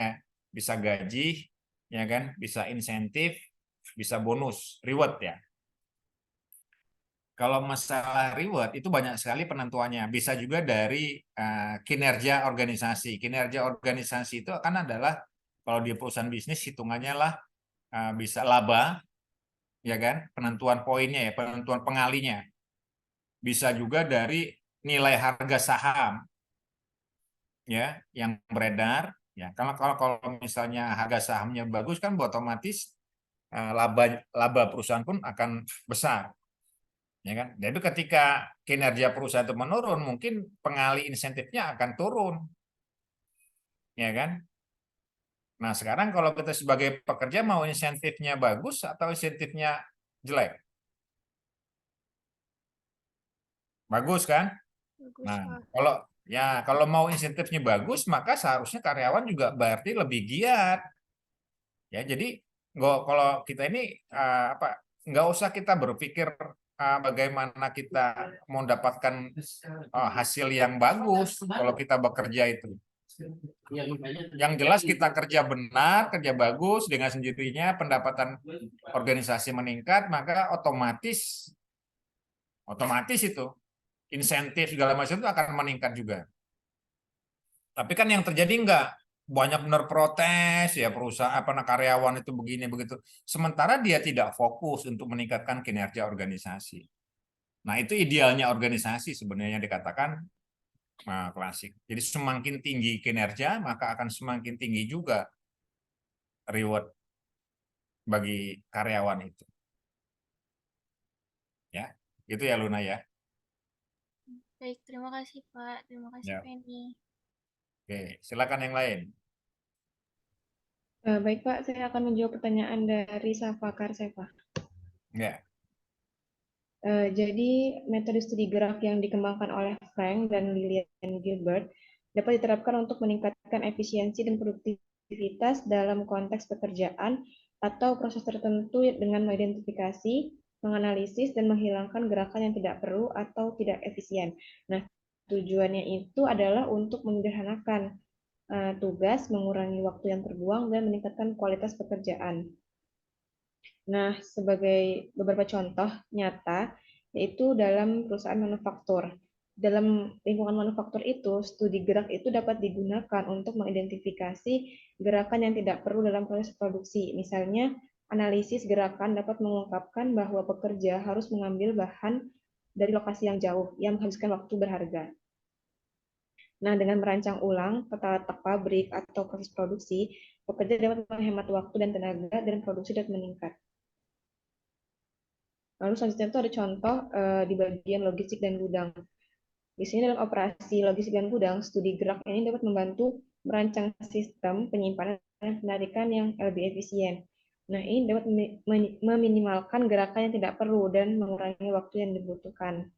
bisa gaji, ya kan, bisa insentif, bisa bonus, reward ya. Kalau masalah reward itu banyak sekali penentuannya. Bisa juga dari kinerja organisasi. Kinerja organisasi itu akan adalah kalau di perusahaan bisnis hitungannya lah bisa laba, ya kan? Penentuan poinnya ya, penentuan pengalinya. Bisa juga dari nilai harga saham. ya yang beredar. Ya, kalau misalnya harga sahamnya bagus kan otomatis laba perusahaan pun akan besar. Ya kan? Jadi ketika kinerja perusahaan itu menurun, mungkin pengalih insentifnya akan turun. Ya kan? Nah, sekarang kalau kita sebagai pekerja mau insentifnya bagus atau insentifnya jelek? Bagus kan? Bagus, Nah, Pak. kalau mau insentifnya bagus, maka seharusnya karyawan juga berarti lebih giat. Ya, jadi kalau kita ini nggak usah kita berpikir bagaimana kita mau mendapatkan hasil yang bagus kalau kita bekerja itu. Yang jelas kita kerja benar, kerja bagus dengan sendirinya, pendapatan organisasi meningkat, maka otomatis itu insentif segala macam itu akan meningkat juga. Tapi kan yang terjadi enggak, banyak benar protes ya perusahaan karyawan itu begini begitu. Sementara dia tidak fokus untuk meningkatkan kinerja organisasi. Nah, itu idealnya organisasi sebenarnya dikatakan klasik. Jadi semakin tinggi kinerja, maka akan semakin tinggi juga reward bagi karyawan itu. Ya, itu ya Luna ya. Baik, terima kasih, Pak. Terima kasih, Ya. Penny. Oke, silakan yang lain. Baik Pak, saya akan menjawab pertanyaan dari Safa Karsefa. Ya. Jadi metode studi gerak yang dikembangkan oleh Frank dan Lillian Gilbert dapat diterapkan untuk meningkatkan efisiensi dan produktivitas dalam konteks pekerjaan atau proses tertentu dengan mengidentifikasi, menganalisis, dan menghilangkan gerakan yang tidak perlu atau tidak efisien. Nah, tujuannya itu adalah untuk menyederhanakan tugas, mengurangi waktu yang terbuang, dan meningkatkan kualitas pekerjaan. Nah, sebagai beberapa contoh nyata, yaitu dalam perusahaan manufaktur. Dalam lingkungan manufaktur itu, studi gerak itu dapat digunakan untuk mengidentifikasi gerakan yang tidak perlu dalam proses produksi. Misalnya, analisis gerakan dapat mengungkapkan bahwa pekerja harus mengambil bahan dari lokasi yang jauh, yang menghabiskan waktu berharga. Nah, dengan merancang ulang tata letak pabrik atau proses produksi, pekerja dapat menghemat waktu dan tenaga dan produksi dapat meningkat. Lalu selanjutnya itu ada contoh di bagian logistik dan gudang. Di sini dalam operasi logistik dan gudang, studi gerak ini dapat membantu merancang sistem penyimpanan dan penarikan yang lebih efisien. Nah, ini dapat meminimalkan gerakan yang tidak perlu dan mengurangi waktu yang dibutuhkan.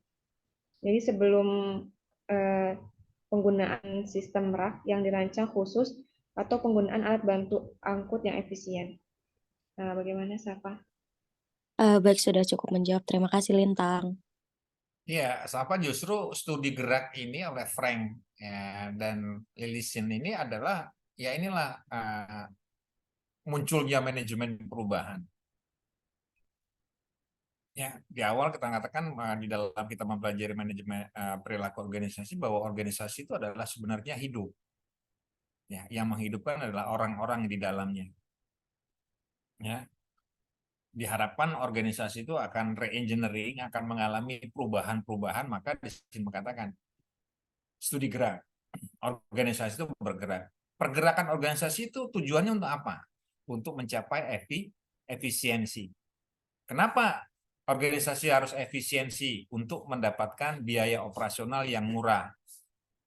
Jadi sebelum penggunaan sistem rak yang dirancang khusus atau penggunaan alat bantu angkut yang efisien. Nah, bagaimana, Safa? Baik, sudah cukup menjawab. Terima kasih, Lintang. Iya, Safa justru studi gerak ini oleh Frank ya, dan Lillian ini adalah ya inilah munculnya manajemen perubahan. Ya, di awal kita katakan di dalam kita mempelajari manajemen perilaku organisasi bahwa organisasi itu adalah sebenarnya hidup. Ya, yang menghidupkan adalah orang-orang di dalamnya. Ya, diharapkan organisasi itu akan re-engineering, akan mengalami perubahan-perubahan, maka di sini mengatakan studi gerak. Organisasi itu bergerak. Pergerakan organisasi itu tujuannya untuk apa? Untuk mencapai efisiensi. Kenapa organisasi harus efisiensi? Untuk mendapatkan biaya operasional yang murah.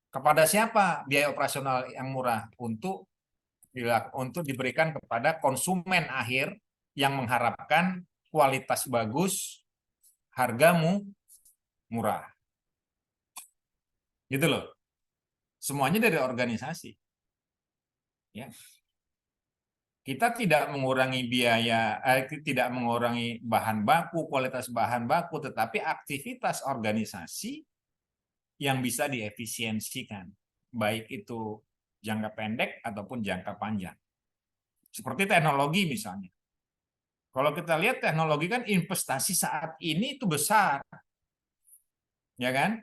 Kepada siapa biaya operasional yang murah? Untuk diberikan kepada konsumen akhir yang mengharapkan kualitas bagus, hargamu murah. Gitu loh. Semuanya dari organisasi. Ya. Kita tidak mengurangi biaya, tidak mengurangi bahan baku, kualitas bahan baku, tetapi aktivitas organisasi yang bisa diefisiensikan, baik itu jangka pendek ataupun jangka panjang. Seperti teknologi misalnya. Kalau kita lihat teknologi kan investasi saat ini itu besar. Ya kan?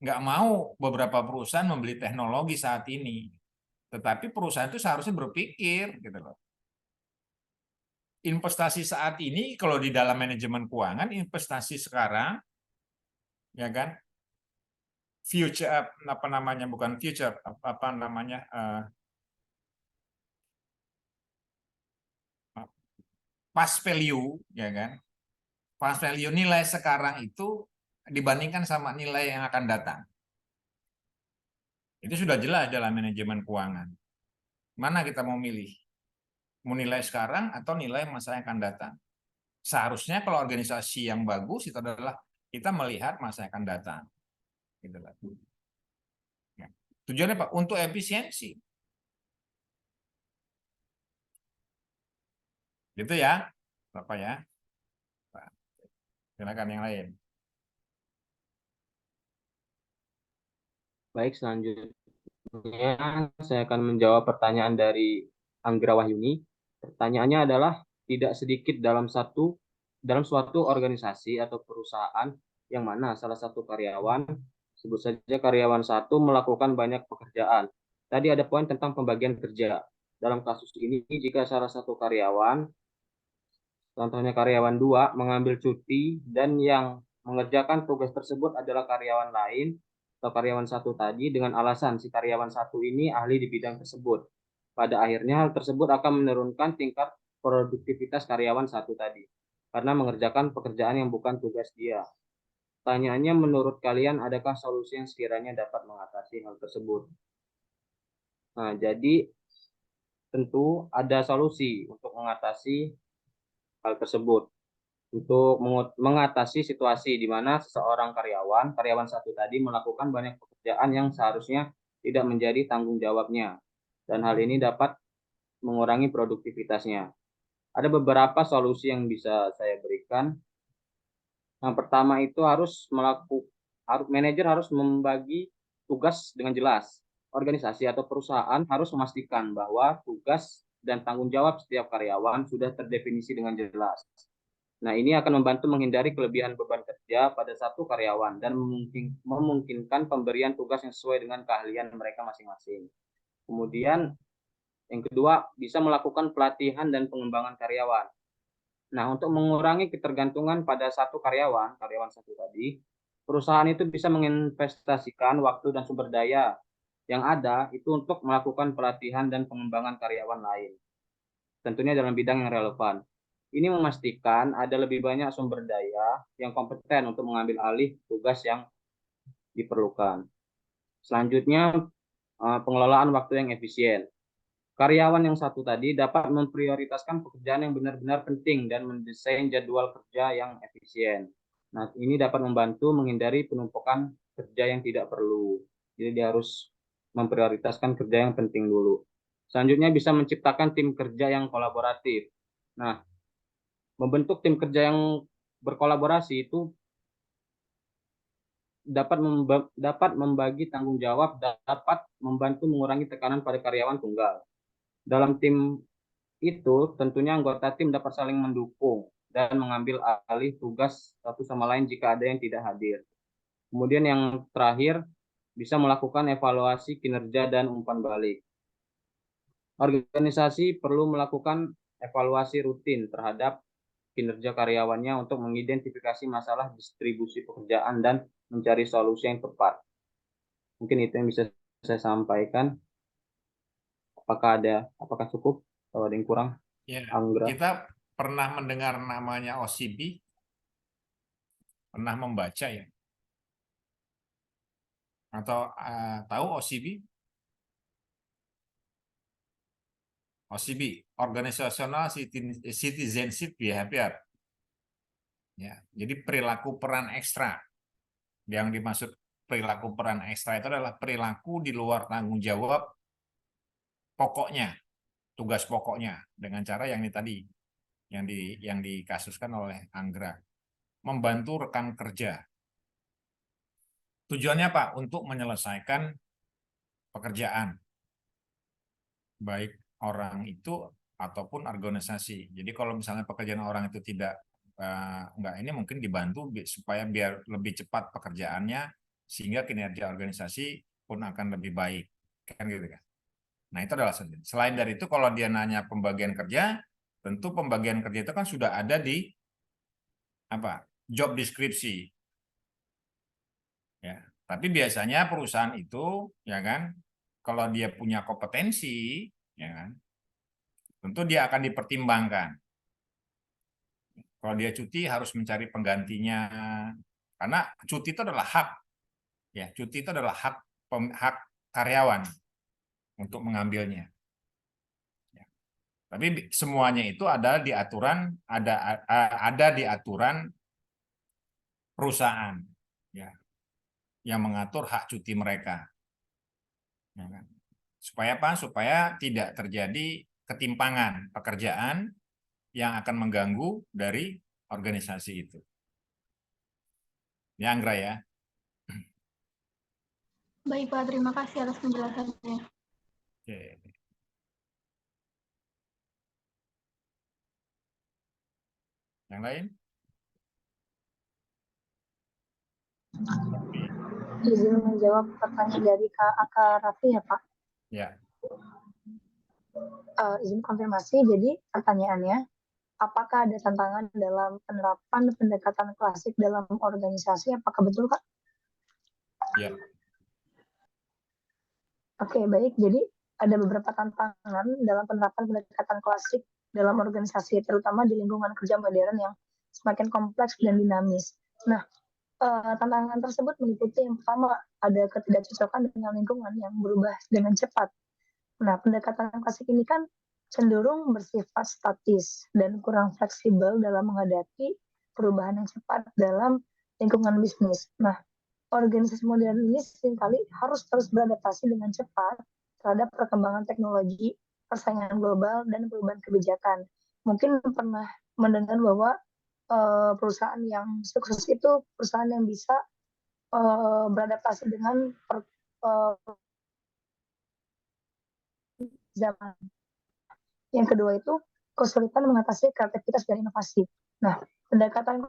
Nggak mau beberapa perusahaan membeli teknologi saat ini. Tetapi perusahaan itu seharusnya berpikir gitu loh. Investasi saat ini kalau di dalam manajemen keuangan, investasi sekarang ya kan future, apa namanya, bukan future, apa namanya, past value, ya kan? Past value nilai sekarang itu dibandingkan sama nilai yang akan datang. Itu sudah jelas dalam manajemen keuangan. Mana kita mau milih? Mau nilai sekarang atau nilai masa yang akan datang? Seharusnya kalau organisasi yang bagus itu adalah kita melihat masa yang akan datang. Gitu lah. Ya. Tujuannya Pak untuk efisiensi. Gitu ya, Bapak ya. Pak. Silakan yang lain. Baik, selanjutnya saya akan menjawab pertanyaan dari Anggra Wahyuni. Pertanyaannya adalah tidak sedikit dalam suatu organisasi atau perusahaan yang mana salah satu karyawan, sebut saja karyawan satu, melakukan banyak pekerjaan. Tadi ada poin tentang pembagian kerja. Dalam kasus ini, jika salah satu karyawan, contohnya karyawan 2, mengambil cuti dan yang mengerjakan tugas tersebut adalah karyawan lain atau karyawan satu tadi dengan alasan si karyawan satu ini ahli di bidang tersebut. Pada akhirnya hal tersebut akan menurunkan tingkat produktivitas karyawan satu tadi karena mengerjakan pekerjaan yang bukan tugas dia. Pertanyaannya, menurut kalian adakah solusi yang sekiranya dapat mengatasi hal tersebut? Nah, jadi tentu ada solusi untuk mengatasi hal tersebut. Untuk mengatasi situasi di mana seseorang karyawan satu tadi melakukan banyak pekerjaan yang seharusnya tidak menjadi tanggung jawabnya. Dan hal ini dapat mengurangi produktivitasnya. Ada beberapa solusi yang bisa saya berikan. Yang pertama itu manajer harus membagi tugas dengan jelas. Organisasi atau perusahaan harus memastikan bahwa tugas dan tanggung jawab setiap karyawan sudah terdefinisi dengan jelas. Nah, ini akan membantu menghindari kelebihan beban kerja pada satu karyawan dan memungkinkan pemberian tugas yang sesuai dengan keahlian mereka masing-masing. Kemudian, yang kedua, bisa melakukan pelatihan dan pengembangan karyawan. Nah, untuk mengurangi ketergantungan pada satu karyawan satu tadi, perusahaan itu bisa menginvestasikan waktu dan sumber daya yang ada itu untuk melakukan pelatihan dan pengembangan karyawan lain. Tentunya dalam bidang yang relevan. Ini memastikan ada lebih banyak sumber daya yang kompeten untuk mengambil alih tugas yang diperlukan. Selanjutnya, pengelolaan waktu yang efisien. Karyawan yang satu tadi dapat memprioritaskan pekerjaan yang benar-benar penting dan mendesain jadwal kerja yang efisien. Nah, ini dapat membantu menghindari penumpukan kerja yang tidak perlu. Jadi dia harus memprioritaskan kerja yang penting dulu. Selanjutnya bisa menciptakan tim kerja yang kolaboratif. Nah, membentuk tim kerja yang berkolaborasi itu dapat membagi tanggung jawab, dapat membantu mengurangi tekanan pada karyawan tunggal. Dalam tim itu tentunya anggota tim dapat saling mendukung dan mengambil alih tugas satu sama lain jika ada yang tidak hadir. Kemudian yang terakhir, bisa melakukan evaluasi kinerja dan umpan balik. Organisasi perlu melakukan evaluasi rutin terhadap kinerja karyawannya untuk mengidentifikasi masalah distribusi pekerjaan dan mencari solusi yang tepat. Mungkin itu yang bisa saya sampaikan. Apakah cukup? Kalau ada yang kurang, Ya, Anggra. kita pernah mendengar namanya OCB, pernah membaca ya? Atau tahu OCB? OCB, Organizational Citizenship Behavior. Ya, jadi perilaku peran ekstra. Yang dimaksud perilaku peran ekstra itu adalah perilaku di luar tanggung jawab pokoknya, tugas pokoknya, dengan cara yang ini tadi, yang dikasuskan oleh Anggra, membantu rekan kerja. Tujuannya apa? Untuk menyelesaikan pekerjaan, baik orang itu ataupun organisasi. Jadi kalau misalnya pekerjaan orang itu enggak, ini mungkin dibantu supaya biar lebih cepat pekerjaannya sehingga kinerja organisasi pun akan lebih baik, kan gitu kan. Nah, itu adalah selain dari itu, kalau dia nanya pembagian kerja, tentu pembagian kerja itu kan sudah ada di job deskripsi. Ya, Tapi biasanya perusahaan itu, ya kan, kalau dia punya kompetensi, ya kan, tentu dia akan dipertimbangkan. Kalau dia cuti harus mencari penggantinya, karena cuti itu adalah hak, ya, cuti itu adalah hak karyawan untuk mengambilnya. Ya. Tapi semuanya itu ada di aturan, ada di aturan perusahaan, ya, yang mengatur hak cuti mereka. Ya kan? Supaya apa? Supaya tidak terjadi ketimpangan pekerjaan yang akan mengganggu dari organisasi itu. Ya, Anggra ya. Baik Pak, terima kasih atas penjelasannya. Oke. Yang lain? Izin menjawab pertanyaan dari Kak Aka Raffi ya Pak. Ya. Izin konfirmasi, jadi pertanyaannya, apakah ada tantangan dalam penerapan pendekatan klasik dalam organisasi? Apakah betul Kak? Ya. Oke, baik. Jadi ada beberapa tantangan dalam penerapan pendekatan klasik dalam organisasi, terutama di lingkungan kerja modern yang semakin kompleks dan dinamis. Nah, tantangan tersebut meliputi yang pertama, ada ketidakcocokan dengan lingkungan yang berubah dengan cepat. Nah, pendekatan klasik ini kan cenderung bersifat statis dan kurang fleksibel dalam menghadapi perubahan yang cepat dalam lingkungan bisnis. Nah, organisasi modern ini seringkali harus terus beradaptasi dengan cepat terhadap perkembangan teknologi, persaingan global, dan perubahan kebijakan. Mungkin pernah mendengar bahwa perusahaan yang sukses itu perusahaan yang bisa beradaptasi dengan zaman. Yang kedua itu kesulitan mengatasi kreativitas dan inovasi. Nah, pendekatan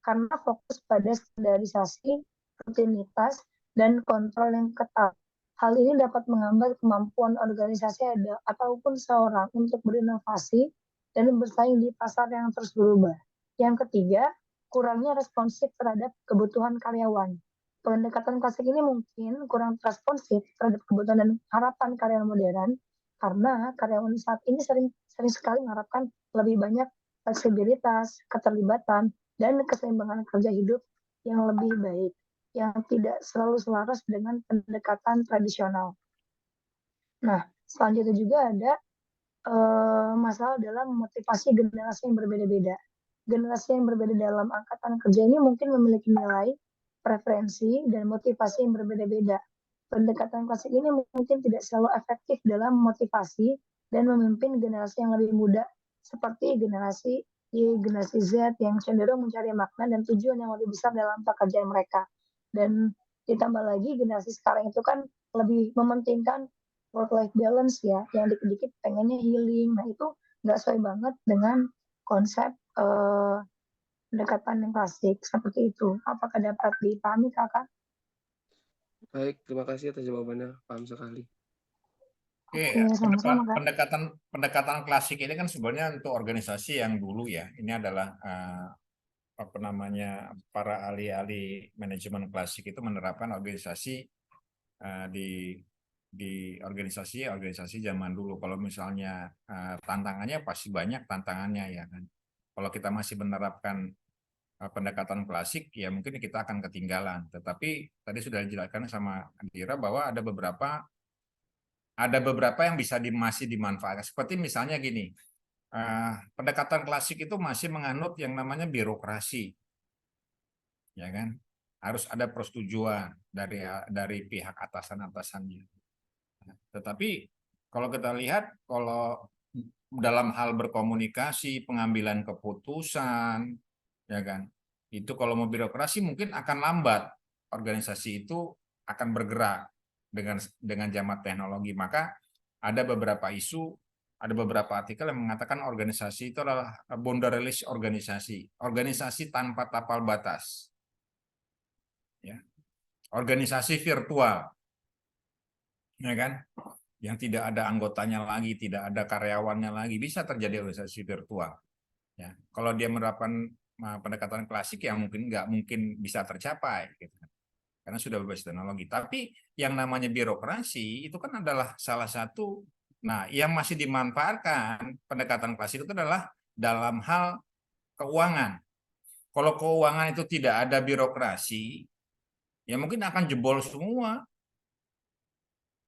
karena fokus pada standarisasi, rutinitas, dan kontrol yang ketat. Hal ini dapat menghambat kemampuan organisasi ataupun seorang untuk berinovasi dan bersaing di pasar yang terus berubah. Yang ketiga, kurangnya responsif terhadap kebutuhan karyawan. Pendekatan klasik ini mungkin kurang responsif terhadap kebutuhan dan harapan karyawan modern karena karyawan saat ini sering sekali mengharapkan lebih banyak fleksibilitas, keterlibatan, dan keseimbangan kerja hidup yang lebih baik, yang tidak selalu selaras dengan pendekatan tradisional. Nah, selanjutnya juga ada masalah dalam motivasi generasi yang berbeda-beda. Generasi yang berbeda dalam angkatan kerja ini mungkin memiliki nilai, preferensi, dan motivasi yang berbeda-beda. Pendekatan klasik ini mungkin tidak selalu efektif dalam motivasi dan memimpin generasi yang lebih muda, seperti generasi Y, generasi Z yang cenderung mencari makna dan tujuan yang lebih besar dalam pekerjaan mereka. Dan ditambah lagi generasi sekarang itu kan lebih mementingkan work-life balance ya, yang dikit-dikit pengennya healing. Nah itu nggak sesuai banget dengan konsep pendekatan yang klasik seperti itu. Apakah dapat dipahami Kakak? Baik, terima kasih atas jawabannya. Paham sekali. Oke, sama-sama Kak. pendekatan klasik ini kan sebenarnya untuk organisasi yang dulu ya. Ini adalah apa namanya, para ahli-ahli manajemen klasik itu menerapkan organisasi di organisasi zaman dulu. Kalau misalnya tantangannya pasti banyak tantangannya ya kan. Kalau kita masih menerapkan pendekatan klasik ya mungkin kita akan ketinggalan. Tetapi tadi sudah dijelaskan sama Andira bahwa ada beberapa yang bisa masih dimanfaatkan. Seperti misalnya gini, pendekatan klasik itu masih menganut yang namanya birokrasi, ya kan? Harus ada persetujuan dari pihak atasan-atasannya. Tetapi kalau kita lihat, kalau dalam hal berkomunikasi, pengambilan keputusan, ya kan, itu kalau mau birokrasi mungkin akan lambat. Organisasi itu akan bergerak dengan zaman teknologi. Maka ada beberapa isu, ada beberapa artikel yang mengatakan organisasi itu adalah boundaryless organisasi tanpa tapal batas, ya, organisasi virtual, ya kan, yang tidak ada anggotanya lagi, tidak ada karyawannya lagi, bisa terjadi organisasi virtual. Ya, kalau dia menerapkan pendekatan klasik yang nggak mungkin bisa tercapai, gitu. Karena sudah berbasis teknologi. Tapi yang namanya birokrasi itu kan adalah salah satu, nah yang masih dimanfaatkan pendekatan klasik itu adalah dalam hal keuangan. Kalau keuangan itu tidak ada birokrasi, ya mungkin akan jebol semua,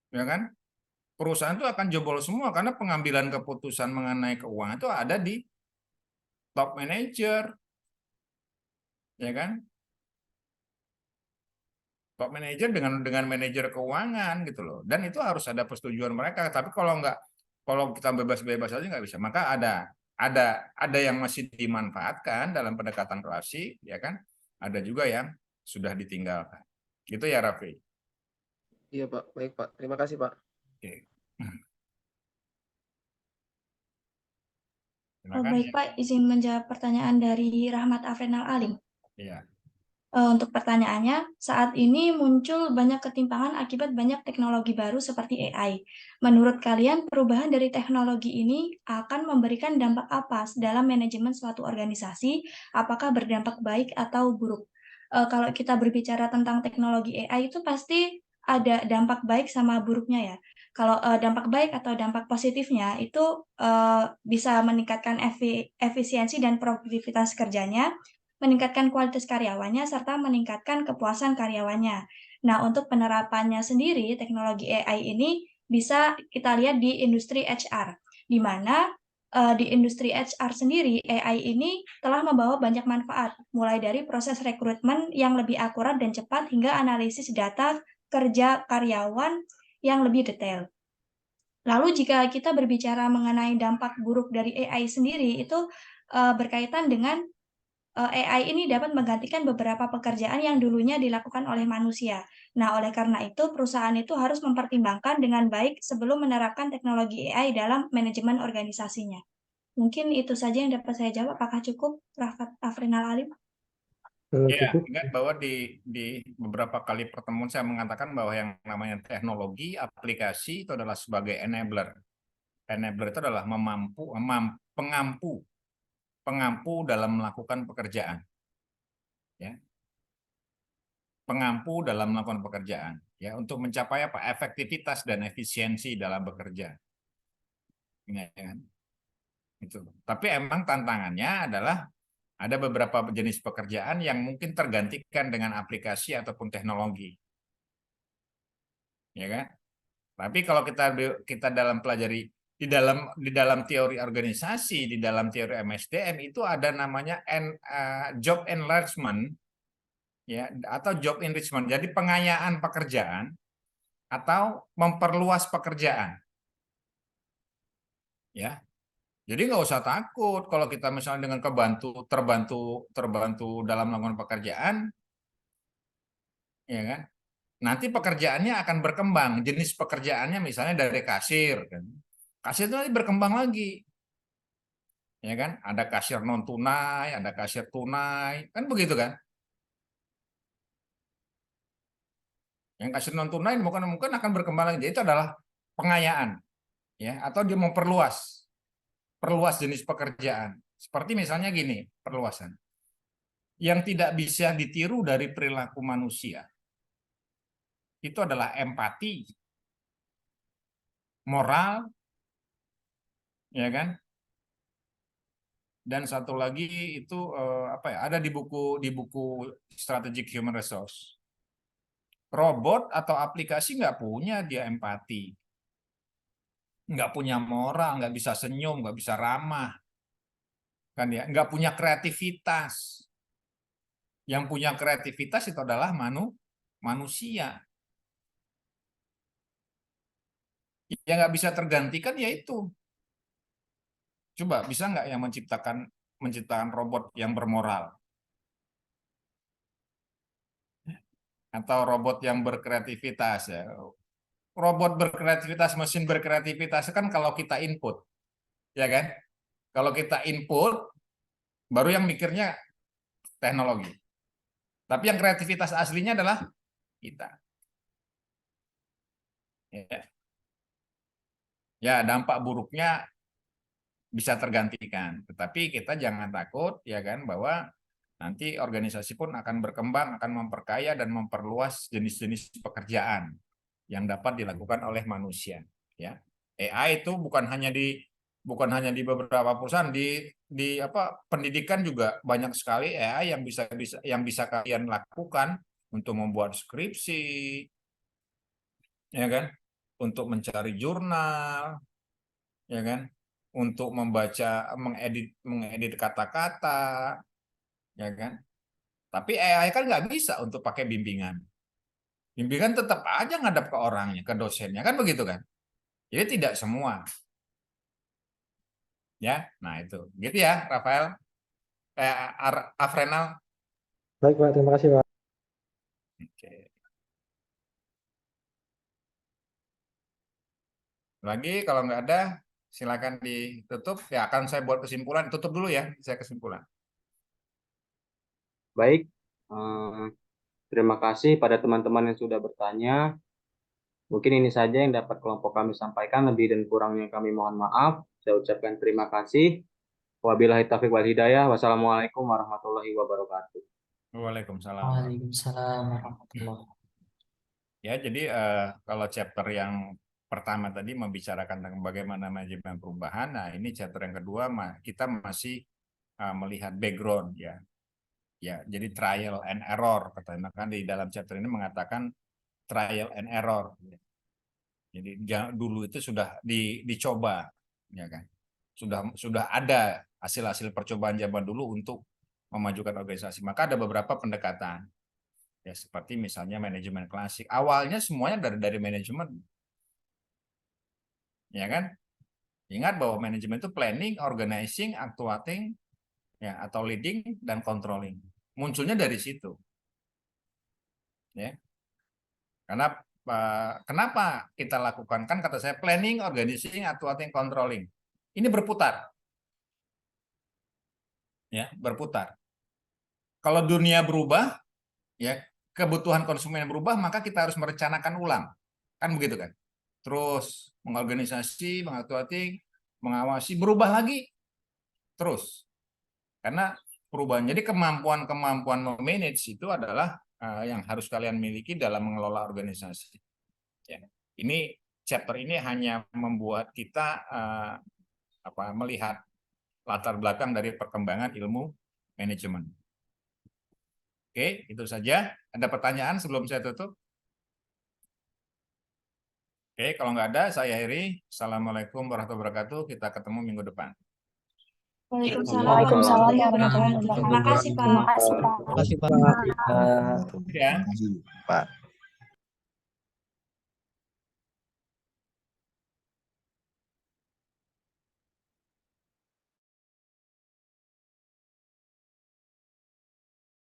ya kan? Perusahaan itu akan jebol semua karena pengambilan keputusan mengenai keuangan itu ada di top manager, ya kan? Top manager dengan manajer keuangan gitu loh. Dan itu harus ada persetujuan mereka. Tapi kalau kita bebas-bebas aja nggak bisa. Maka ada yang masih dimanfaatkan dalam pendekatan klasik, ya kan? Ada juga yang sudah ditinggalkan. Gitu ya, Raffi. Iya, Pak. Baik, Pak. Terima kasih, Pak. Oke. Baik Pak, izin menjawab pertanyaan dari Rahmat Afrenal Alim. Iya. Untuk pertanyaannya, saat ini muncul banyak ketimpangan akibat banyak teknologi baru seperti AI. Menurut kalian, perubahan dari teknologi ini akan memberikan dampak apa dalam manajemen suatu organisasi? Apakah berdampak baik atau buruk? Kalau kita berbicara tentang teknologi AI itu pasti ada dampak baik sama buruknya ya. Kalau dampak baik atau dampak positifnya itu bisa meningkatkan efisiensi dan produktivitas kerjanya, meningkatkan kualitas karyawannya, serta meningkatkan kepuasan karyawannya. Nah, untuk penerapannya sendiri, teknologi AI ini bisa kita lihat di industri HR, di mana di industri HR sendiri, AI ini telah membawa banyak manfaat, mulai dari proses rekrutmen yang lebih akurat dan cepat, hingga analisis data kerja karyawan yang lebih detail. Lalu jika kita berbicara mengenai dampak buruk dari AI sendiri, itu berkaitan dengan AI ini dapat menggantikan beberapa pekerjaan yang dulunya dilakukan oleh manusia. Nah, oleh karena itu, perusahaan itu harus mempertimbangkan dengan baik sebelum menerapkan teknologi AI dalam manajemen organisasinya. Mungkin itu saja yang dapat saya jawab. Apakah cukup, Rafat Afrinal Alim? Ya, ingat bahwa di beberapa kali pertemuan saya mengatakan bahwa yang namanya teknologi, aplikasi itu adalah sebagai enabler. Enabler itu adalah pengampu dalam melakukan pekerjaan. Ya. Pengampu dalam melakukan pekerjaan, ya, untuk mencapai apa? Efektivitas dan efisiensi dalam bekerja. Ya, kan? Itu. Tapi emang tantangannya adalah ada beberapa jenis pekerjaan yang mungkin tergantikan dengan aplikasi ataupun teknologi. Ya kan? Tapi kalau kita dalam pelajari di dalam teori organisasi, di dalam teori MSDM itu ada namanya job enlargement, ya, atau job enrichment. Jadi pengayaan pekerjaan atau memperluas pekerjaan. Ya. Jadi nggak usah takut kalau kita misalnya dengan terbantu dalam melakukan pekerjaan, ya kan? Nanti pekerjaannya akan berkembang. Jenis pekerjaannya misalnya dari kasir, kan? Kasir itu nanti berkembang lagi, ya kan? Ada kasir non tunai, ada kasir tunai, kan begitu kan? Yang kasir non tunai mungkin akan berkembang lagi. Jadi itu adalah pengayaan, ya, atau dia memperluas jenis pekerjaan. Seperti misalnya gini, perluasan. Yang tidak bisa ditiru dari perilaku manusia itu adalah empati, moral, ya kan? Dan satu lagi itu apa ya? Ada di buku Strategic Human Resource. Robot atau aplikasi nggak punya dia empati, nggak punya moral, nggak bisa senyum, nggak bisa ramah, kan ya? Nggak punya kreativitas. Yang punya kreativitas itu adalah manusia. Yang nggak bisa tergantikan yaitu. Coba bisa nggak yang menciptakan robot yang bermoral? Atau robot yang berkreativitas, ya. Robot berkreativitas, mesin berkreativitas kan kalau kita input, ya kan? Kalau kita input, baru yang mikirnya teknologi. Tapi yang kreativitas aslinya adalah kita. Ya, dampak buruknya bisa tergantikan. Tetapi kita jangan takut, ya kan, bahwa nanti organisasi pun akan berkembang, akan memperkaya dan memperluas jenis-jenis pekerjaan yang dapat dilakukan oleh manusia. Ya, AI itu bukan hanya di beberapa perusahaan, di pendidikan juga banyak sekali AI yang bisa kalian lakukan untuk membuat skripsi, ya kan, untuk mencari jurnal, ya kan, untuk membaca, mengedit kata-kata, ya kan. Tapi AI kan nggak bisa untuk pakai bimbingan. Bimbingan tetap aja ngadap ke orangnya, ke dosennya, kan begitu kan. Jadi tidak semua. Ya, nah itu. Gitu ya, Rafael. Afrenal. Baik, Pak. Terima kasih, Pak. Oke. Lagi kalau nggak ada, silakan ditutup. Ya, akan saya buat kesimpulan. Tutup dulu ya, saya kesimpulan. Baik, terima kasih pada teman-teman yang sudah bertanya. Mungkin ini saja yang dapat kelompok kami sampaikan. Lebih dan kurangnya kami mohon maaf. Saya ucapkan terima kasih. Wabillahi taufiq wal hidayah. Wassalamualaikum warahmatullahi wabarakatuh. Waalaikumsalam. Waalaikumsalam warahmatullahi. Ya, jadi kalau chapter yang pertama tadi membicarakan tentang bagaimana manajemen perubahan. Nah, ini chapter yang kedua kita masih melihat background ya. Ya, jadi trial and error katanya. Kan di dalam chapter ini mengatakan trial and error. Jadi dulu itu sudah dicoba, ya kan. Sudah ada hasil-hasil percobaan zaman dulu untuk memajukan organisasi. Maka ada beberapa pendekatan. Ya, seperti misalnya manajemen klasik. Awalnya semuanya dari manajemen. Ya kan? Ingat bahwa manajemen itu planning, organizing, actuating, ya, atau leading dan controlling. Munculnya dari situ. Ya. Karena kenapa kita lakukan? Kan kata saya planning, organizing, actuating, controlling. Ini berputar. Ya, berputar. Kalau dunia berubah, ya, kebutuhan konsumen berubah, maka kita harus merencanakan ulang. Kan begitu kan? Terus mengorganisasi, mengatuating, mengawasi, berubah lagi. Terus. Karena perubahan. Jadi kemampuan memanage itu adalah yang harus kalian miliki dalam mengelola organisasi. Ya. Ini chapter ini hanya membuat kita melihat latar belakang dari perkembangan ilmu manajemen. Oke, itu saja. Ada pertanyaan sebelum saya tutup? Oke, kalau nggak ada, saya akhiri. Assalamualaikum warahmatullahi wabarakatuh. Kita ketemu minggu depan. Waalaikumsalam Waalaikumsalam warahmatullahi warahmatullahi wabarakatuh. Terima kasih, Pak. Terima kasih, Pak. Terima kasih, Pak. Ya. Terima kasih, Pak.